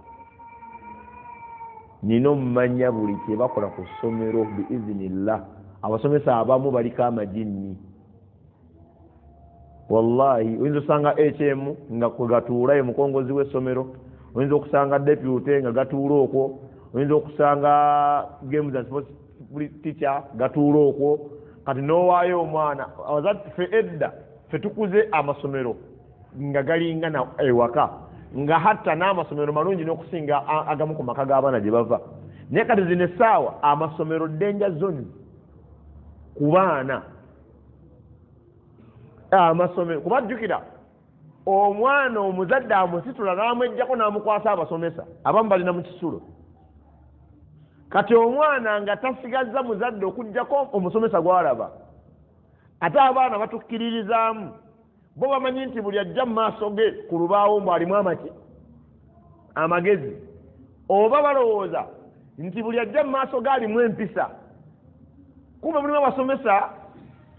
A: nina omumanya buli kye bakola ku ssomero biizinillah. Abasomesa abamu baliko amajinni wallahi. Oyinza osanga HM nga kwe gatuula ye mukongozi w'essomero, oyinza okusanga deputy nga gatuula okwo, oyinza okusanga games and sports teacher gatuula okwo. Kati n'owaayo omwana abazadde ffe edda ffe tukuze amasomero nga galinga na ewaka nga hatta n'amasomero malungi n'okusinga agamu ku maka g'abaana gye bava. Naye kati zino essaawa amasomero danger zone ku baana. Amasomero kubajjukira omwana omuzadde amusitula n'amwejjako n'amukwasa abasomesa abamu balina mu kisulo. Kati omwana nga tasigazza muzadde okujjako omusomesa gw'alaba, ate abaana batukkiririzaamu bo bamanyi nti buli ajja mu maaso ge ku lubaawo mbu alimu amagezi, oba balowooza nti buli ajja mu maaso ge alimu empisa. Kumbe mulimu abasomesa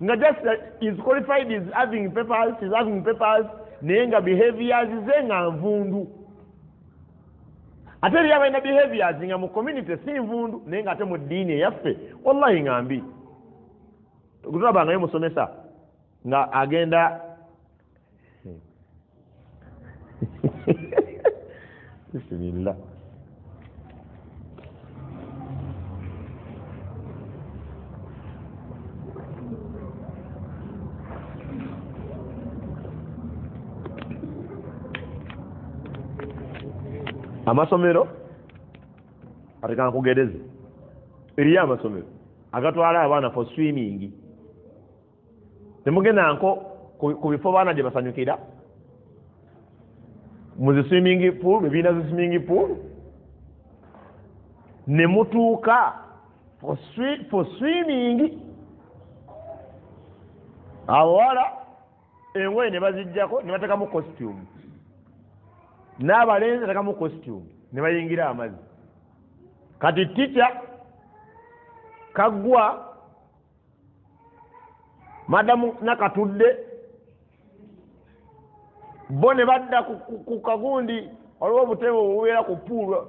A: nga just is qualified is having papers naye nga behaviors ze nga nvundu. Ate eriyo abalina behaviors nga mu community si nvundu naye nga ate mu ddiini eyaffe wallahi nga mbi. Okutulabangayo musomesa nga agenda bismillah amasomero atekana kugereze eriyo amasomero agatwala abaana for swimming. Temugenda nko ku bifo baana gye basanyukira mu swimming pool, bibiina zi swimming pool ne mutuuka for swimming. Awala engoye ne bazijjako ne batekamu costume, n'abalenzi batekamu costume ne bayingira amazzi. Kati teacher kaggwa madamu nakatudde bo ne badda ku kagundi olwo obutebe obubeera ku pool.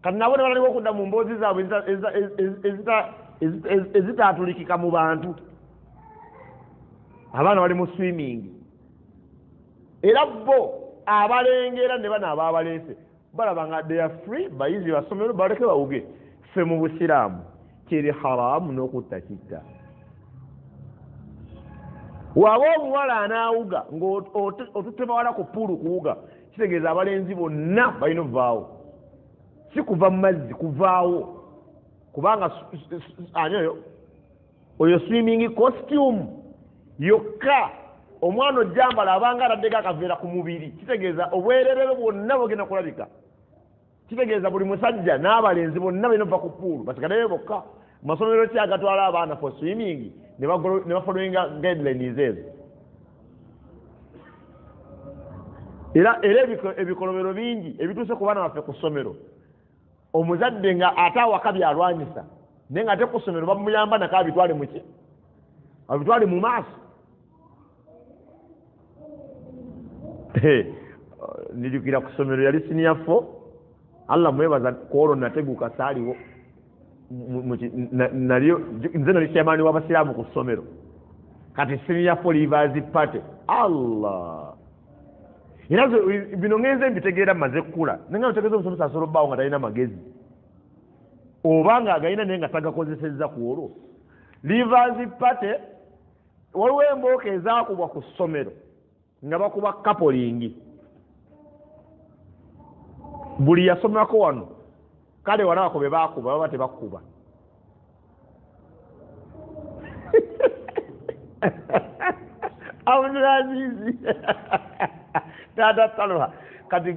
A: Kati nabo ne bataliko okudda mu mboozi zaabwe ezitaatulikika mu bantu. Abaana bali mu swimming era bo abalengera ne bano abaabaleese balaba nga they are free bayizi basomero baleke bawuge. Ffe mu busiraamu kiri haramu n'okutta kitta. Waba omuwala anaawuga ng'otutte bawala ku puulu kuwuga kitegeeza abalenzi bonna balina ovaawo, si kuva mu mazzi kuvaawo, kubanga ani oyo swimming costume yokka omwana ojjambala abanga ataddeko akaveera ku mubiri, kitegeeza obwererero bwonna bugenda kulabika. Kitegeeza buli musajja n'abalenzi bonna balina ova ku puulu basigaleyo bokka. Masomero ki agatwala abaana for swimming ne bafollowinga guidelines ezo. Era ebikolobero bingi ebituuse ku baana baffe ku ssomero, omuzadde nga ate awaka byalwanyisa naye nga ate ku ssomero bamuyamba nako abitwale muki abitwale mu maaso. Nijukira ku ssomero yali senior 4, Allah mwebaza kwolwo nateguka saaliwo nze nali chairman w'abasiraamu ku ssomero. Kati senior 4 leavers party Allah era bino ngenze mbitegeera maze kkula nenga ntegeeza omusomesa asobola obbaawo nga talina magezi oba nga agalina naye nga tagakozesezza ku olwo. Leavers party waliwo embooka ezaakubwa ku ssomero nga bakuba coupling. Buli yasomako wano kale wanawako be baakuba baba tebakuba. Abdulaziz tata Talha kati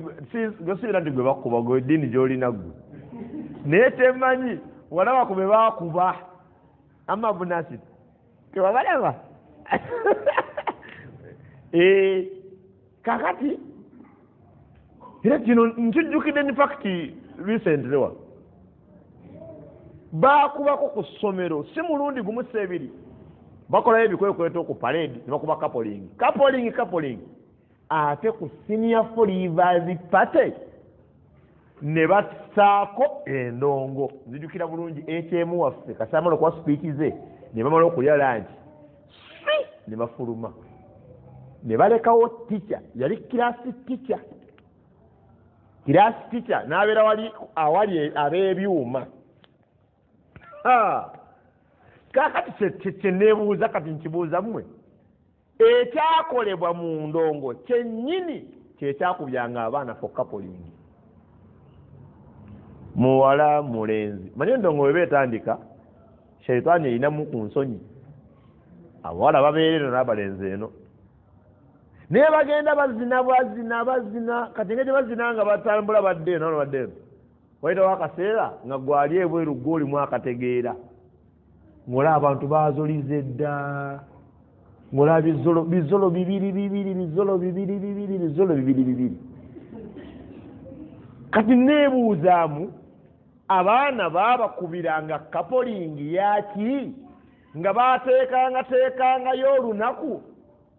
A: gosubira nti gwe bakuba gwe dini gy'olina gwe naye temanyi walaba kube bakuba ama Abunasir tewabalaba kakati era kino nkijjukidde in fact recently wa bakubako ku ssomero si mulundi gumu sebiri bakolayo ebikwekweto ku parade ne bakuba coupling ate ku senior forivers party ne basaako endongo nzijukira bulungi HM waffe kasamalo kwa speech ze ne bamala okulya lanchi ne bafuluma ne balekawo teacher yali class teacher n'abeera wali awali ab'ebyuma kakati kyeneebuuza kati nkibuuza mmwe ekyakolebwa mu ndongo kyennyini kyekyakubyanga abaana for coupling muwala mulenzi manye endongo we beetandika shaitaani erinamu ku nsonyi abawala babeerera n'abalenzi eno naye bagenda bazina kati engeri bazina nga batambula badde eno wayitawo akaseera nga gwali ebweru gw'olimu akategeera ng'ola abantu bazolize dda ng'ola bizolo bibiri kati neebuuzaamu abaana baabakubiranga kapolingi yaki nga bateekangayo olunaku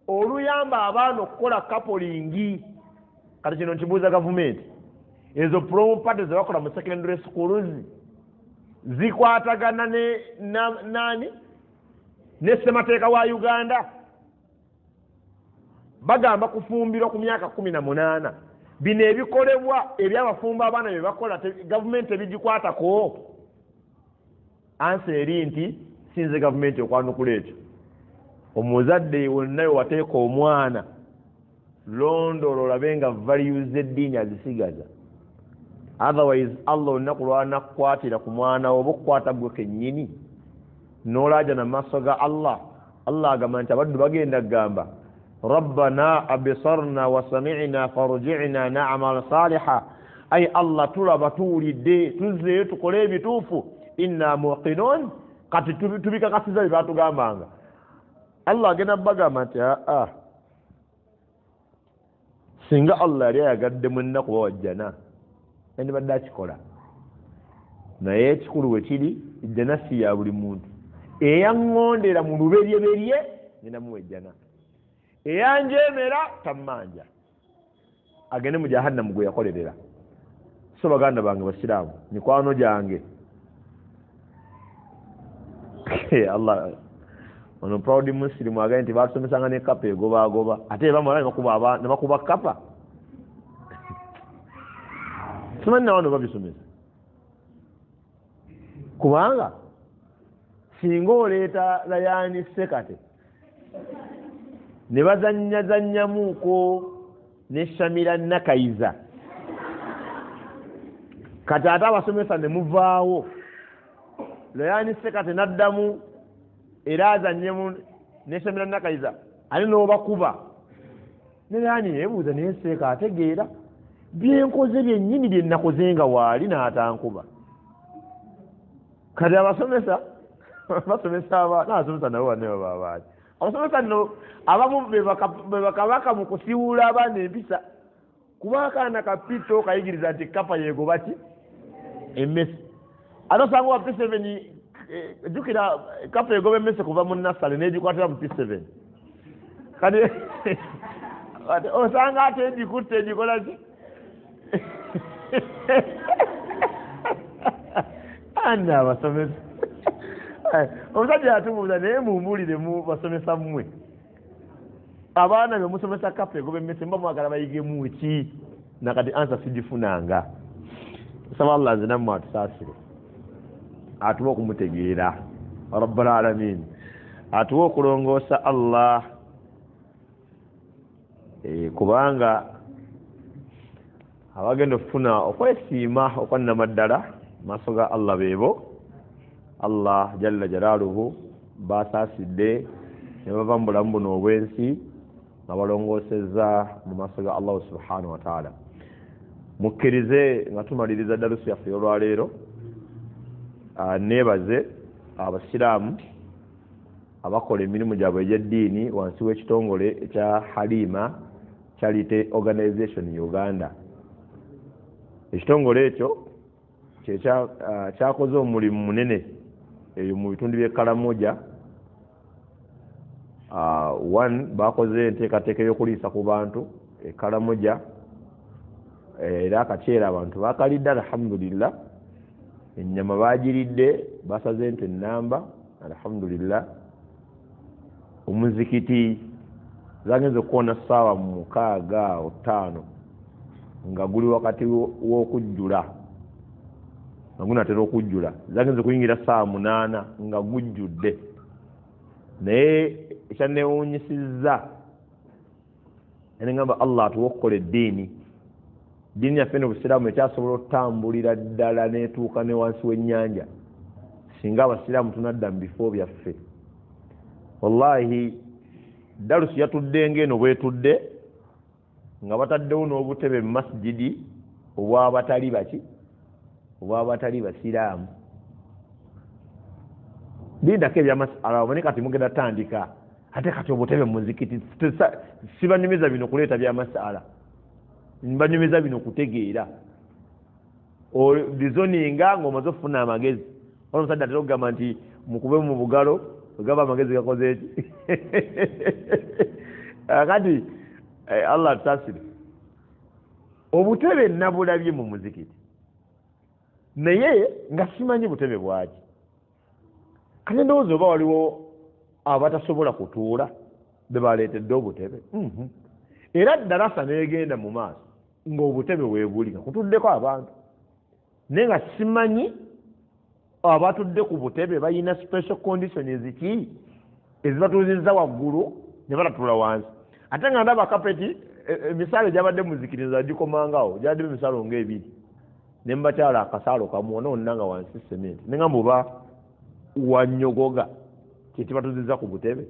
A: oluyamba abaana okukola kapolingi kati kino nkibuuza gavumenti ezo promo party zebakola mu secondary schools zikwatagana ne ssemateeka wa Uganda bagamba kufumbirwa ku myaka 18 bino ebikolebwa ebyabafumba abaana bye bakola gavumenti ebigikwatako ansa eri nti sinze gavumenti okwanukula ekyo omuzadde wonna wateeka omwana londoola olabe nga values eddiini azisigaza otherwise Allah olunaku lwanakukwatira ku mwana oba okukwata gwe kennyini n'olaaja na maaso ga Allah agamba nti abaddu bagenda kugamba rabbana absarna wa sami'na farji'na na'mal saliha ay Allah tulaba tuwulidde tuzzeeyo tukole ebituufu inna muqinun kati tubikakasiza bye batugambanga Allah agenda bagamba nti singa Allah yali ayagadde mu nnaku bawajjana endibadde akikola naye ekikulu we kiri ejjana si ya buli muntu eyaŋŋondera mu luberyeberye ninamuwa ejjana eyanjeemera tammanja agende mu jahannamu gwe yakolerera so baganda bange basiraamu mikwano gyange Allah ono proud muslim agende nti batusomesanga ne kapa egobaagoba ate bamala ne bakuba kapa simanyi na wano babisomesa kubanga singa oleeta layani sekate ne bazannyamuuko ne Shamira Nakayiza kati ate abasomesa ne muvaawo layani sekate n'addamu era azannyemu ne Shamira Nakayiza ali n'obakuba ne layani neebuuza naye seeka ategeera byenkoze byennyini bye nakoze nga waali n'atankuba kati abasomesa n'abasomesa nabo banne bababaaki abasomesa nno abamu be bakabaka mu kusiwula abaana empisa kuba akaana kapito kayigiriza nti kapa yeegoba ki emmese ate osanga wa P7 jjukira kapa yeegoba emmese kuva mu nasale n'egikwatira mu P7 kati osanga ate egikutte egikola ki anda abasomesa omusajja yatumuuza naye mumbulire mu basomesa mmwe abaana be musomesa kapa egoba emmese mba mwagala bayigemu ki nakati ansa sigifunanga saba Allah nzinamu atusaasire atuwa okumutegeera rabbul alamin atuwa okulongoosa Allah kubanga abagenda okufuna okwesiima okwannamaddala maaso ga Allah beebo Allah jalla jalaaluhu basaasidde ne bava mu bulamu buno obwensi abalongoosezza mu maaso ga Allah subhanahu wa ta'ala. Mukkirize nga tumaliriza darusu yaffe olwaleero, neebaze abasiraamu abakola emirimu gyabwe egy'eddiini wansi w'ekitongole ekya Halima Charity Organization Uganda. Ekitongole ekyo kyakoze omulimu munene eyo mu bitundu by'e Karamoja. Bakoze enteekateeka y'okuliisa ku bantu e Karamoja, era akaceera abantu bakalidde alhamdulillah, ennyama bagiridde, basaze nti ennamba alhamdulillah. Omuzikiti zagenze okukoona ssaawa 6-5 nga guli wakati w'okujjula, nga gunatera okujjula, zagenze kuyingira ssaawa 8 nga gujjudde. Naye ekyanneewuunyisizza enengamba Allah atuwa okukola eddiini yaffe n'obusiraamu ekyasobola okutambulira ddala n'etuuka ne wansi w'ennyanja singa abasiraamu tunadda mu bifo byaffe. Wallahi darusu yatudde ng'eno bwetudde nga bataddewo n'obutebe mu masjidi obw'abatali basiraamu. Bindako ebyamasala obone kati mugenda tandika ate kati obutebe mu muzikiti. Sibanyumiza bino kuleeta byamasala, mbanyumiza bino kutegeera bizoninga ng'omaze okufuna amagezi. Waliwo omusajja atera okugamba nti mukube mu bugalo ogaba amagezi gakoze eki. Kati Allah tutasire obutebe nabulabye mu muzikiti naye nga simanyi butebe bwaki. Kati ndowooza oba waliwo abatasobola kutuula bebaleetedde obutebe. Era darasa neegenda mu maaso ng'obutebe weebuli nga kutuddeko abantu, naye nga simanyi abatudde ku butebe balina special conditions ki ezibatuuzizza waggulu ne batatuula wansi. Ate nga ndaba kapeti emisaalo gyabadde muzikiriza gikomangawo gyabadde emisaalo ng'ebiri ne mbakyala akasaalo kamu onoonna nga wansi sementi. Ne ngamba oba wanyogoga kyetibatuuzizza ku butebe.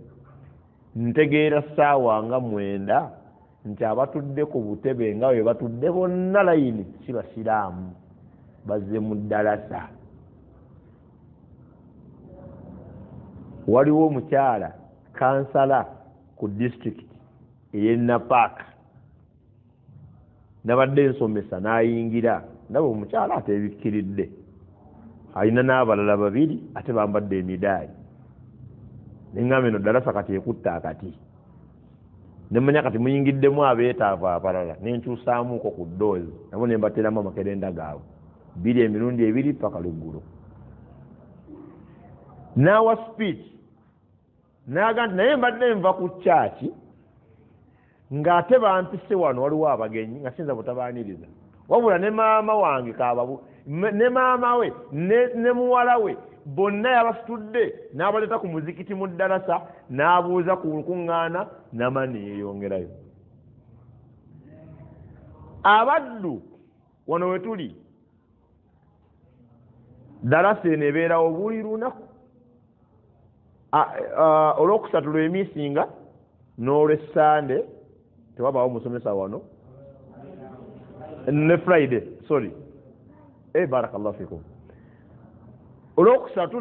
A: Ntegeera ssaawa nga 9 nti abatudde ku butebe nga bwe batudde bonna layini si basiraamu, bazze mu ddalasa. Waliwo omukyala kansala ku district ey'e Napaaka nabadde nsomesa n'ayingira, nabo omukyala ateebikkiridde, alina n'abalala 2 ate bambadde emidaali. Neŋŋamba eno ddalasa kati ekutta akati, nemmanya kati muyingiddemu abeetaavu abalala, nenkyusaamuuko ku ddoozi nabo ne mbateeramu amakerenda gaabwe 2 emirundi 2 paka luggulu. N'awa speech n'aga nti naye mbadde nva ku kyaki ng'ate bampise wano waliwo abagenyi nga sinza butabaaniriza, wabula ne maama wange ne maama we ne muwala we bonna yabasitudde n'abaleeta ku muzikiti mu ddalasa n'abuuza ku lukuŋŋaana n'amaani yeeyongerayo. Abaddu wano we tuli ddalasa eno ebeerawo buli lunaku, olwokusatu lw'emisinga n'olwessande tewabaawo musomesa wano, ne Friday sorry barakallahu fikum, olwokusatu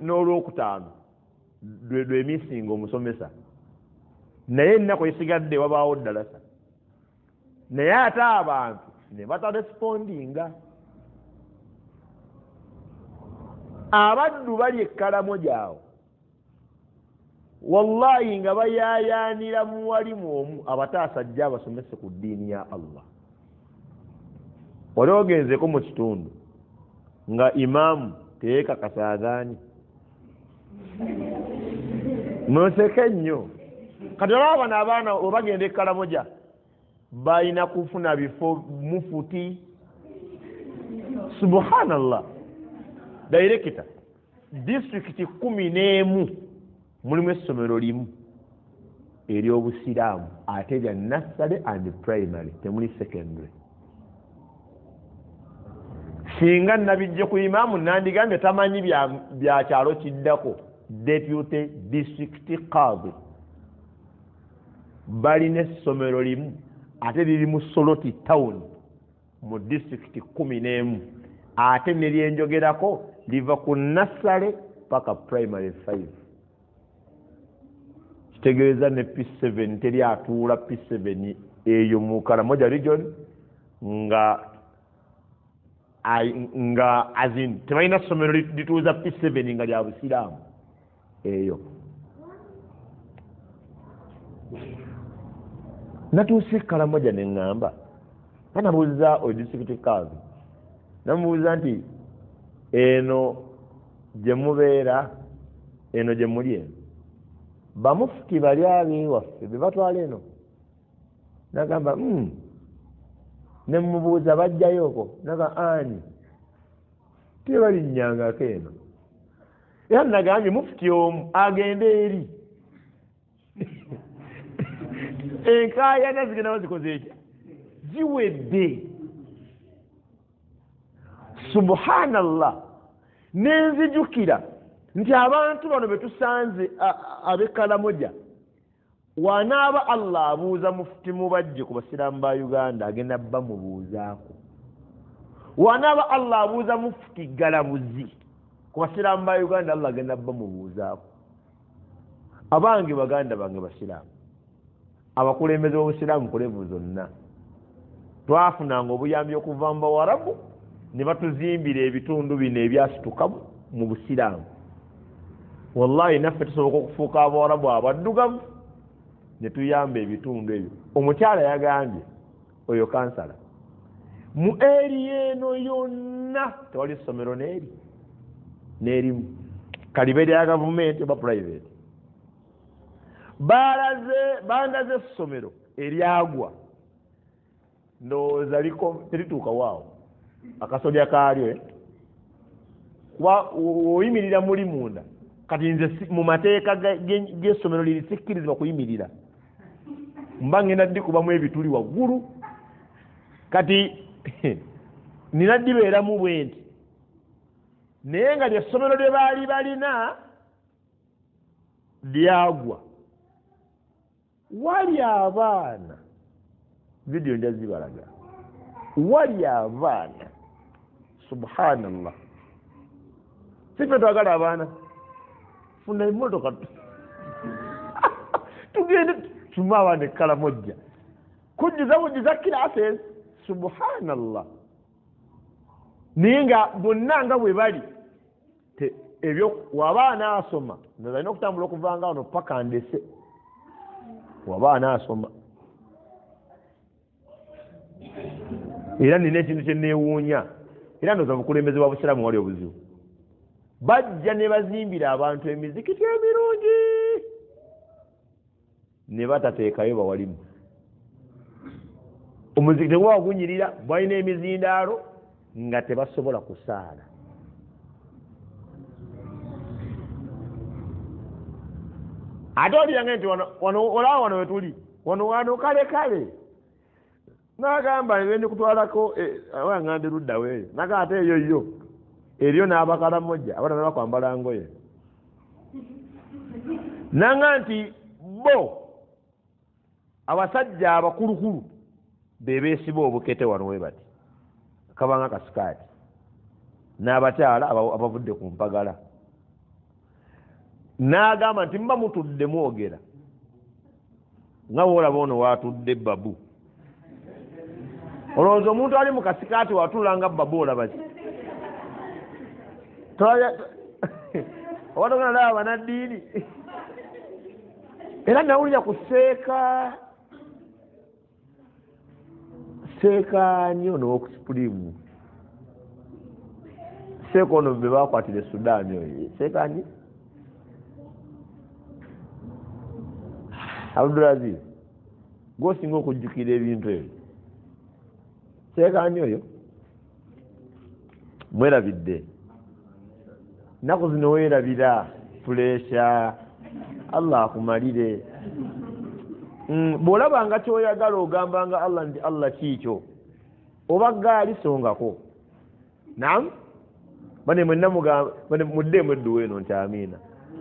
A: n'olwokutaano lw'emisinga omusomesa, naye ennaku esigadde wabaawo ddalasa. Naye ate abantu ne batarespondinga. Abaddu bali ekkalamoja awo wallahi nga bayaayaanira mu walimu omu abataasajja abasomese ku ddiini ya Allah. Wali ogenzeko mu kitundu nga imaamu teyeekakasagaani, mweseke nnyo. Kati olaba bano abaana obagenda ekkalamoja balina kufuna bifo mufuti. Subhanallah, dairekita disitulikiti 11 mulimu essomero limu ery'obusiraamu ate lya nursery and primary, temuli secondary. Singa nabijje ku imaamu nandigambye tamanyi bya kyalo kiddako deputy district qadi. balina essomero limu ate liri mu Soroti town mu district 11 ate ne lyenjogerako liva ku nursery paka primary 5 kitegeeza ne P7 teri atuula P7 eyo mu Karamoja region nga azin tebalina ssomero lituuza P7 nga lya busiraamu eyo. Natuuse Karamoja ne ŋŋamba nabuuza oyo district kaazi namubuuza nti eno gye mubeera eno gye muli eno bamufuti bali ab'iwaffe be batwala eno nagamba ne mubuuza bajjayoko naga ani tebalinnyangako eno era nagambye mufuti omu agenda eri enkaayana zigenda bazikoze ekyo ziwedde. Subhanallah, nenzijukira nti abantu bano betusanze ab'e Karamoja wanaaba Allah abuuza mufuti mubajje ku basiraamu ba Uganda agenda bamubuuzaako, wanaaba Allah abuuza mufuti galabuzi ku basiraamu ba Uganda Allah agenda bamubuuzaako. Abange baganda bange basiraamu, abakulembeze b'obusiraamu kulevu zonna twafunanga obuyambi okuva mu Bawarabu ne batuzimbira ebitundu bino ebyasitukamu mu busiraamu. Wallahi naffe tusoboka okufuuka Abawarabu abaddugavu ne tuyamba ebitundu ebyo. Omukyala yagambye oyo kansala mu eri eno yonna tewali ssomero n'erimu kalibeera ya gavumenti oba private. Bandaze essomero eryagwa ndowooza terituuka waawo akasolya kaalyo kuba oyimirira muli munda. Kati nze mu mateeka g'essomero liri sikkirizibwa kuyimirira, mba ngenda ddikubamu ebituli waggulu. Kati nina ddibeeramu bwe nti naye nga lyessomero lye baali balina lyagwa, wali abaana vidiyo njazibalaga, wali abaana subhanallah. Sife twagala abaana, funa emmotoka tugende tuma abaana e Karamoja kujjuza classes subhanallah. Naye nga bonna nga bwe bali ebyo wabaana asoma nalina okutambula okuvanga wano paka ndese wabaana asoma. Era nina ekintu kye neewuunya, era ndowooza bukulembeze bwa busiraamu wali obuzibu. Bajja ne bazimbira abantu emizikiti emirungi ne batateekayo bawalimu. Omuzikiti gwe wagunyirira balina emizindaalo nga tebasobola kusaala. Ate oliranga nti olaba wano wetuli wano kale nagamba ebende kutwalako awaŋŋambe luddawo eyo naga ate eyo eryo n'Abakaramoja abaana nabakwambala ngoye nanga nti bo abasajja abakulukulu bebeesiba obukete wano we bati kabanga kasikaati n'abakyala abavudde ku mpagala. N'agamba nti mba mutudde mwogera nga woolaba ono waatudde babu. Olowooza omuntu ali mu kasikaati watula nga babu olaba ki? Obatogana laba banaddiini. Era nawulira kuseeka nnyo n'okusipulimu. Seeka ono be baakwatira Sudaani oyo seeka nnyo. Abdulaziz gwosinga okujjukira ebintu ebyo seeka nnyo oyo. Mwerabidde nnaku zino weerabira puleesha Allah akumalire. Bw'olabanga kyoyagala ogambanga Allah nti Allah kiikyo oba gaali songako. Naam bane mwenna muddeemu edduwa eno nti amiina.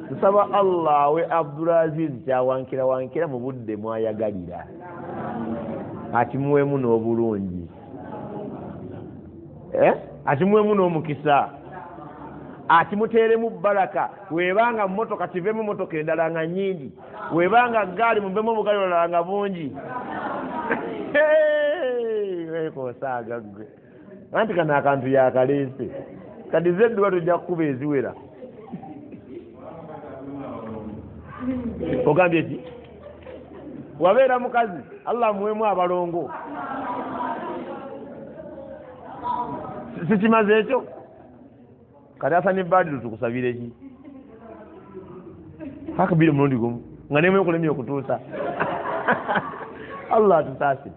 A: tusaba Allah we Abdulaziz kyawankira mu budde mwayagalira ati muwemu n'obulungi ati muwemu n'omukisa ati muteeremu baraka webanga mmotoka tivemu motoka endala nga nnyingi webanga gaali muvemu obugali olala nga bungi weekosaaga ggwe anti kana akantu yakaleese kati zedduwa tujja kukuba eziwera ogambye ki wabeera mukazi Allah muwemu abalongo sikimaze ekyo kati Hassan Badiru tukusabire ki hakabiri mulundi gumu nga nemwe kulemye okutuusa Allah atusaase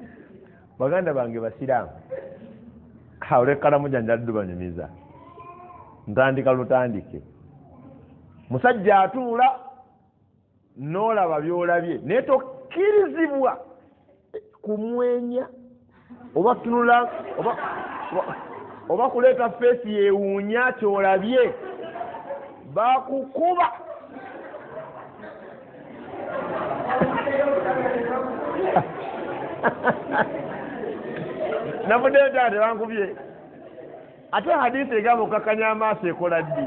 A: baganda bange basiraamu olekala mujanjaddu banyumiza ntandika lutandike musajja atuula n'olaba byolabye naye tokkirizibwa kumwenya oba tunula oba kuleeta feesi yeewuunya kyolabye bakukuba navuddeyo tate bankubye ate hadisi egamba okukakanya amaaso ekola ddi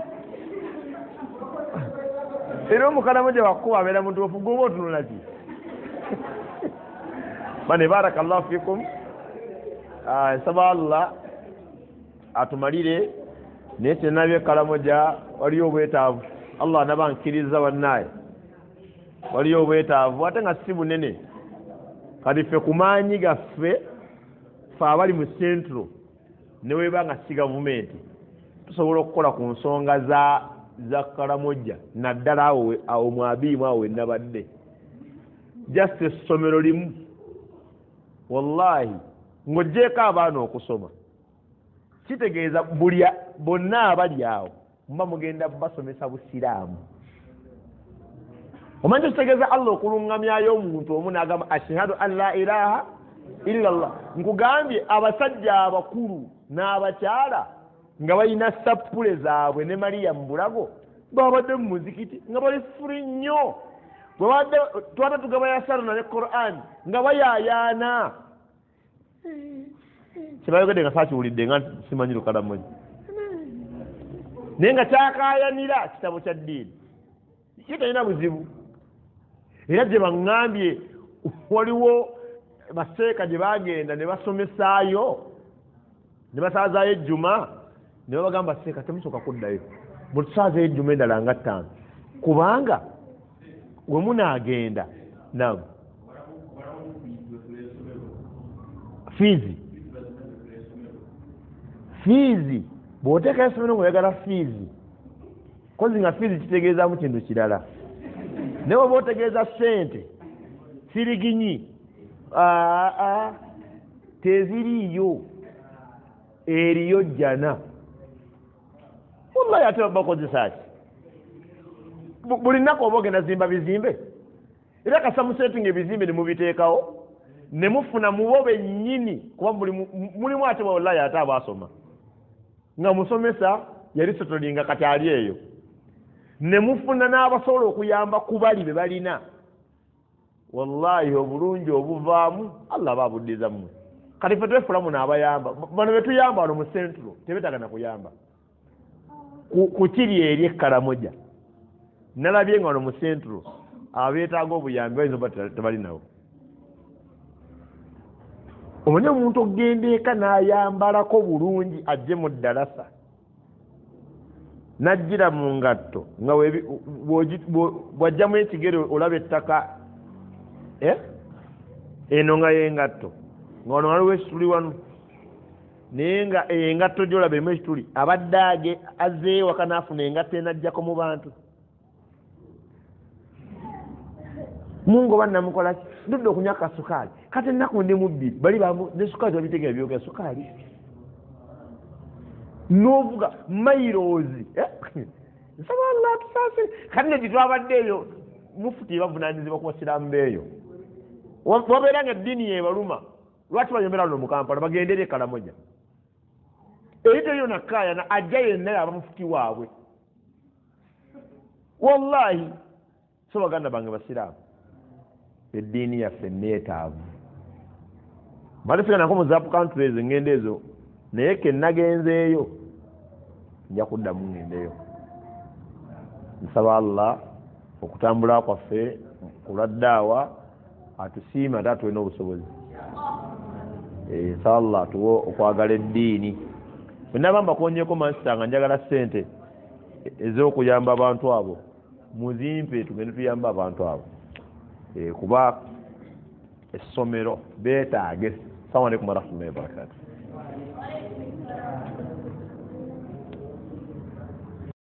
A: era omukalamu gye wakuba abeera mutuufu gwoba otunula ki bane barakallahu fikum nsaba Allah atumalire naye kyenabye ekalamoja waliyo obwetaavu Allah nabankiriza bannaye waliyo obwetaavu ate nga si bunene kati ffe ku maanyi gaffe fe abali mu centro ne weba nga si gavumenti tusobola okukola ku nsonga za kalamoja naddala awo mwabiimu awo wenabadde just essomero limu wallahi ng'oggyeko abaana okusoma kitegeeza bonna abali awo mba mugenda basomesa busiraamu omanyi kitegeeza Allah okulungamyayo omuntu omu n'agamba ashhadu an la ilaha illa Allah nkugambye abasajja abakulu n'abakyala nga balina sappule zaabwe ne Mariya mu bulago babadde mu muzikiti nga bali furi nnyo twata tugaba yasaruna ne Qur'an nga bayaayaana kibayogedde nga saakiwulidde nga simanyi lukalamoja naye nga kyakayanira kitabo kya ddiini ye talina buzibu era gye baŋŋambye waliwo baseeka gye bagenda ne basomesaayo ne basaazaayo ejjuma ne babagamba seeka temusooka kuddayo mutusaazayo ejjuma endala nga 5 kubanga we munaagenda nam fiizi bw'oteeka esomero ng'oyagala fiizi kozi nga fiizi kitegeezaamu kintu kirala naye oba otegeeza ssente siriginyi teziriiyo eriyo jjana wallahi ate bakozesa ki buli nnaku oba ogenda zimba bizimbe era kasamuseti nga ebizimbe ne mubiteekawo ne mufuna mubo bennyini kuba mulimu ate wallahi ate abaasoma nga musomesa yali sotolinga kati ali eyo ne mufuna n'abasobola okuyamba ku bali be balina wallahi obulungi obuvaamu Allah babuddiza mmwe kati ffe twefulamu n'abayamba bano betuyamba wano mu centro tebetagana kuyamba ku kiri eri ekkalamoja nalabye nga wano mu centro abeetaaga obuyambi bayinza oba tebalinawo omanyi omuntu okgenda eka n'ayambalako bulungi ajje mu ddalasa najjira mu ngatto nga bw'ajjamu ekigere olaba ettaka eno nga y'engatto nga wano waliwo ekituli wano naye nga engatto gy'olaba erimu ekituli abadde azzeeyo waka n'afuna engatto enajjako mu bantu mungu bannamukola ndudde okunywa kasukaali kati ennaku ndi mu bbiri bali ne sukaali tebabitegeera byogera sukaali n'ovuga mayirozi nsaba Allah tusaase kati ne gitwabaddeeyo mufuti bavunaanyizibwa ku basiraamu beeyo wabeera nga eddiini yebaluma lwaki banyombera no mu Kampala bagendere Kalamoja eyiteyo nakkaayana ajja yenna yaba mufuti waabwe wallahi so baganda bange basiraamu eddiini yaffe neetaavu malifikanako mu zap countries ngende ezo naye ke nagenzeeyo nja kuddamu ngendeyo nsaba Allah okutambula kwaffe kulwaddaawa atusiima ate atuwe n'obusobozi nsaba Allah atuwe okwagala eddiini bwenaba mbakonyeeko masita nga njagala ssente ez'okuyamba abantu abo muzimpe tugende tuyamba abantu abo kuba essomero beetaage. Assalamu alaikum warahmatullahi wabarakatuh.